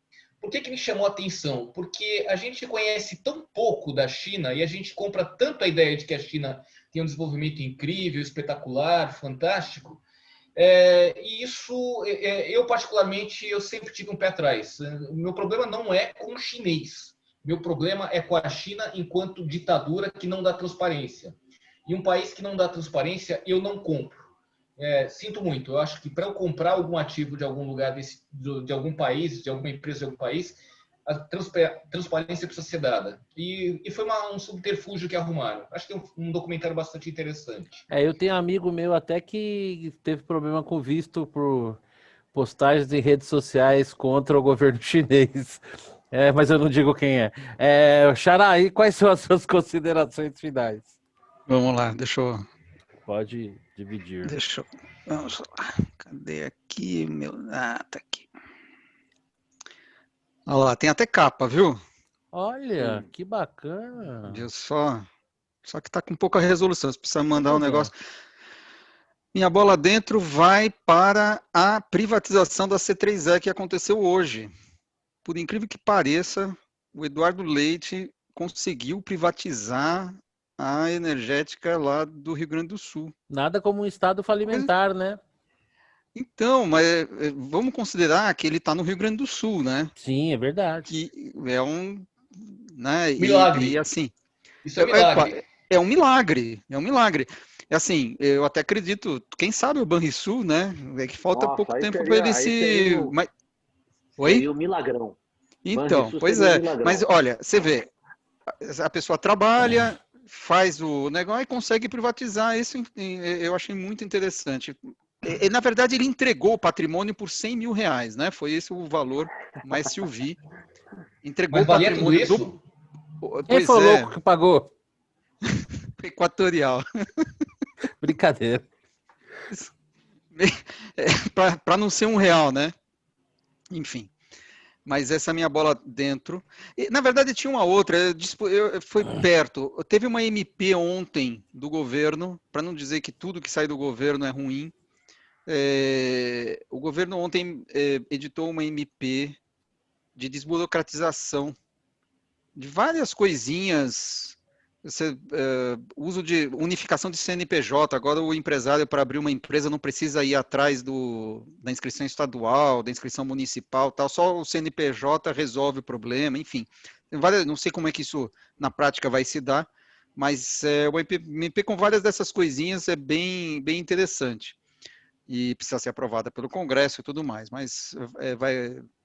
Por que me chamou a atenção? Porque a gente conhece tão pouco da China e a gente compra tanto a ideia de que a China tem um desenvolvimento incrível, espetacular, fantástico, e isso, eu particularmente, eu sempre tive um pé atrás. O meu problema não é com o chinês. Meu problema é com a China enquanto ditadura que não dá transparência. E um país que não dá transparência, eu não compro. Sinto muito. Eu acho que para eu comprar algum ativo de algum lugar, de algum país, de alguma empresa de algum país, a transparência precisa ser dada. E foi um subterfúgio que arrumaram. Acho que é um documentário bastante interessante. Eu tenho um amigo meu até que teve problema com visto por postagens em redes sociais contra o governo chinês. Mas eu não digo quem é. Xará, e quais são as suas considerações finais? Vamos lá, deixa eu... Pode dividir. Vamos lá. Cadê aqui meu... tá aqui. Olha lá, tem até capa, viu? Olha, que bacana. Viu só? Só que tá com pouca resolução, você precisa mandar um negócio. Minha bola dentro vai para a privatização da C3E que aconteceu hoje. Por incrível que pareça, o Eduardo Leite conseguiu privatizar a energética lá do Rio Grande do Sul. Nada como um estado falimentar, né? Então, mas vamos considerar que ele está no Rio Grande do Sul, né? Sim, é verdade. Que é um... Né? Milagre. E assim... Isso é milagre. É um milagre, é um milagre. Assim, eu até acredito, quem sabe o Banrisul, né? É que falta pouco tempo para ele se... Oi? Seria o milagrão. Então, pois é. Mas olha, você vê, a pessoa trabalha, faz o negócio e consegue privatizar. Isso eu achei muito interessante. Na verdade, ele entregou o patrimônio por R$100 mil, né? Foi esse o valor, mais se ouvi. Entregou o patrimônio tudo isso? Quem foi o louco que pagou? Equatorial. Brincadeira. Para não ser R$1, né? Enfim. Mas essa é a minha bola dentro. E, na verdade, tinha uma outra, foi perto. Teve uma MP ontem do governo, para não dizer que tudo que sai do governo é ruim. O governo ontem editou uma MP de desburocratização de várias coisinhas. Uso de unificação de CNPJ. Agora o empresário, para abrir uma empresa, não precisa ir atrás da inscrição estadual, da inscrição municipal, tal. Só o CNPJ resolve o problema, enfim. Não sei como é que isso na prática vai se dar, mas o MP com várias dessas coisinhas é bem, bem interessante. E precisa ser aprovada pelo Congresso e tudo mais, mas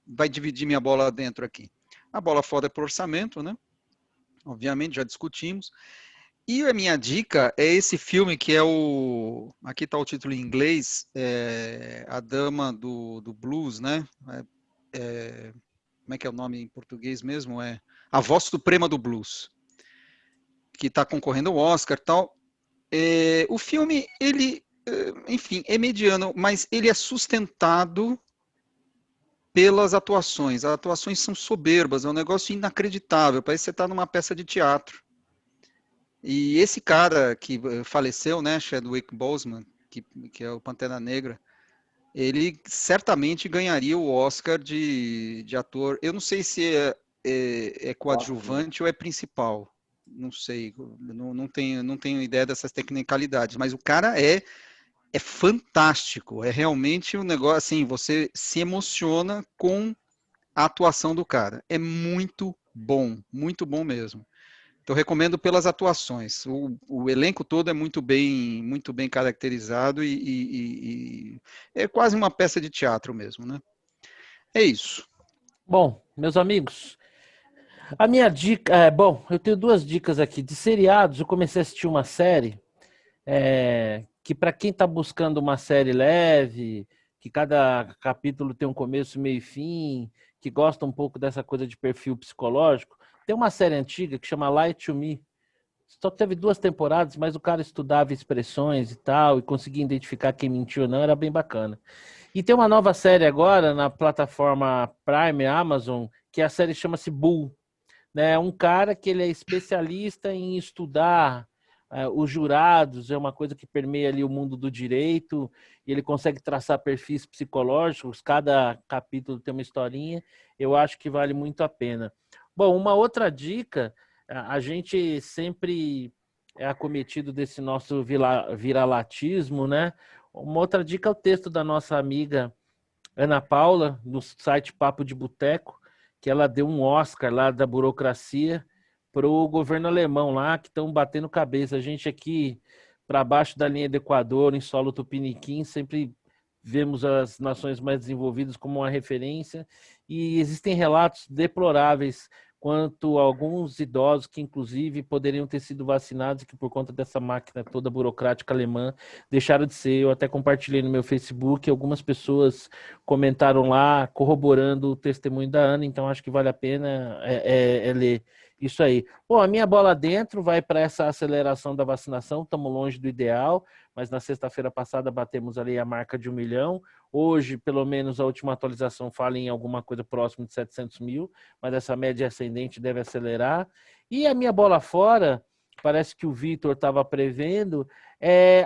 vai dividir minha bola dentro aqui. A bola fora é por orçamento, né? Obviamente, já discutimos. E a minha dica é esse filme que é aqui está o título em inglês, A Dama do Blues, né? Como é que é o nome em português mesmo? A Voz Suprema do Blues, que está concorrendo ao Oscar e tal. O filme, ele, enfim, é mediano, mas ele é sustentado pelas atuações. As atuações são soberbas, é um negócio inacreditável, parece que você está numa peça de teatro. E esse cara que faleceu, né, Chadwick Boseman, que é o Pantera Negra, ele certamente ganharia o Oscar de ator. Eu não sei se é coadjuvante ou é principal, não sei, não tenho ideia dessas tecnicalidades, mas o cara é fantástico, é realmente um negócio assim, você se emociona com a atuação do cara, é muito bom mesmo. Então recomendo pelas atuações, o elenco todo é muito bem caracterizado e é quase uma peça de teatro mesmo, né? É isso. Bom, meus amigos, a minha dica, eu tenho duas dicas aqui, de seriados. Eu comecei a assistir uma série, que para quem está buscando uma série leve, que cada capítulo tem um começo, meio e fim, que gosta um pouco dessa coisa de perfil psicológico, tem uma série antiga que chama Lie to Me. Só teve 2 temporadas, mas o cara estudava expressões e tal, e conseguia identificar quem mentiu ou não, era bem bacana. E tem uma nova série agora na plataforma Prime, Amazon, que a série chama-se Bull. Um cara que ele é especialista em estudar os jurados, é uma coisa que permeia ali o mundo do direito, e ele consegue traçar perfis psicológicos, cada capítulo tem uma historinha, eu acho que vale muito a pena. Bom, uma outra dica, a gente sempre é acometido desse nosso viralatismo, né? Uma outra dica é o texto da nossa amiga Ana Paula, no site Papo de Boteco, que ela deu um Oscar lá da burocracia para o governo alemão lá, que estão batendo cabeça. A gente aqui, para baixo da linha do Equador, em solo tupiniquim, sempre vemos as nações mais desenvolvidas como uma referência, e existem relatos deploráveis quanto a alguns idosos que, inclusive, poderiam ter sido vacinados e que, por conta dessa máquina toda burocrática alemã, deixaram de ser. Eu até compartilhei no meu Facebook, algumas pessoas comentaram lá, corroborando o testemunho da Ana, então acho que vale a pena ler isso aí. Bom, a minha bola dentro vai para essa aceleração da vacinação, estamos longe do ideal, mas na sexta-feira passada batemos ali a marca de 1 milhão. Hoje, pelo menos, a última atualização fala em alguma coisa próximo de 700 mil, mas essa média ascendente deve acelerar. E a minha bola fora, parece que o Vitor estava prevendo, é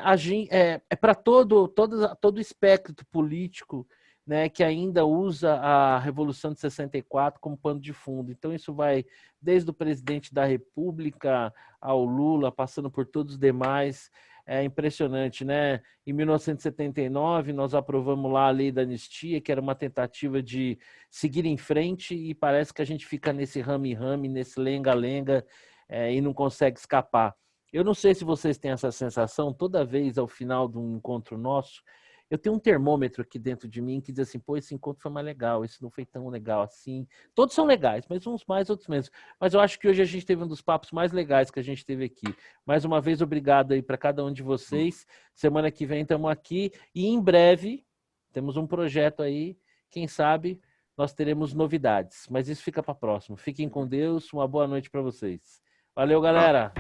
para todo o espectro político, né, que ainda usa a Revolução de 64 como pano de fundo. Então, isso vai desde o presidente da República ao Lula, passando por todos os demais. É impressionante, né? Em 1979, nós aprovamos lá a lei da anistia, que era uma tentativa de seguir em frente, e parece que a gente fica nesse rame-rame, nesse lenga-lenga, e não consegue escapar. Eu não sei se vocês têm essa sensação, toda vez ao final de um encontro nosso, eu tenho um termômetro aqui dentro de mim que diz assim, pô, esse encontro foi mais legal, esse não foi tão legal assim. Todos são legais, mas uns mais, outros menos. Mas eu acho que hoje a gente teve um dos papos mais legais que a gente teve aqui. Mais uma vez, obrigado aí para cada um de vocês. Semana que vem estamos aqui e em breve temos um projeto aí, quem sabe nós teremos novidades. Mas isso fica para a próxima. Fiquem com Deus, uma boa noite para vocês. Valeu, galera!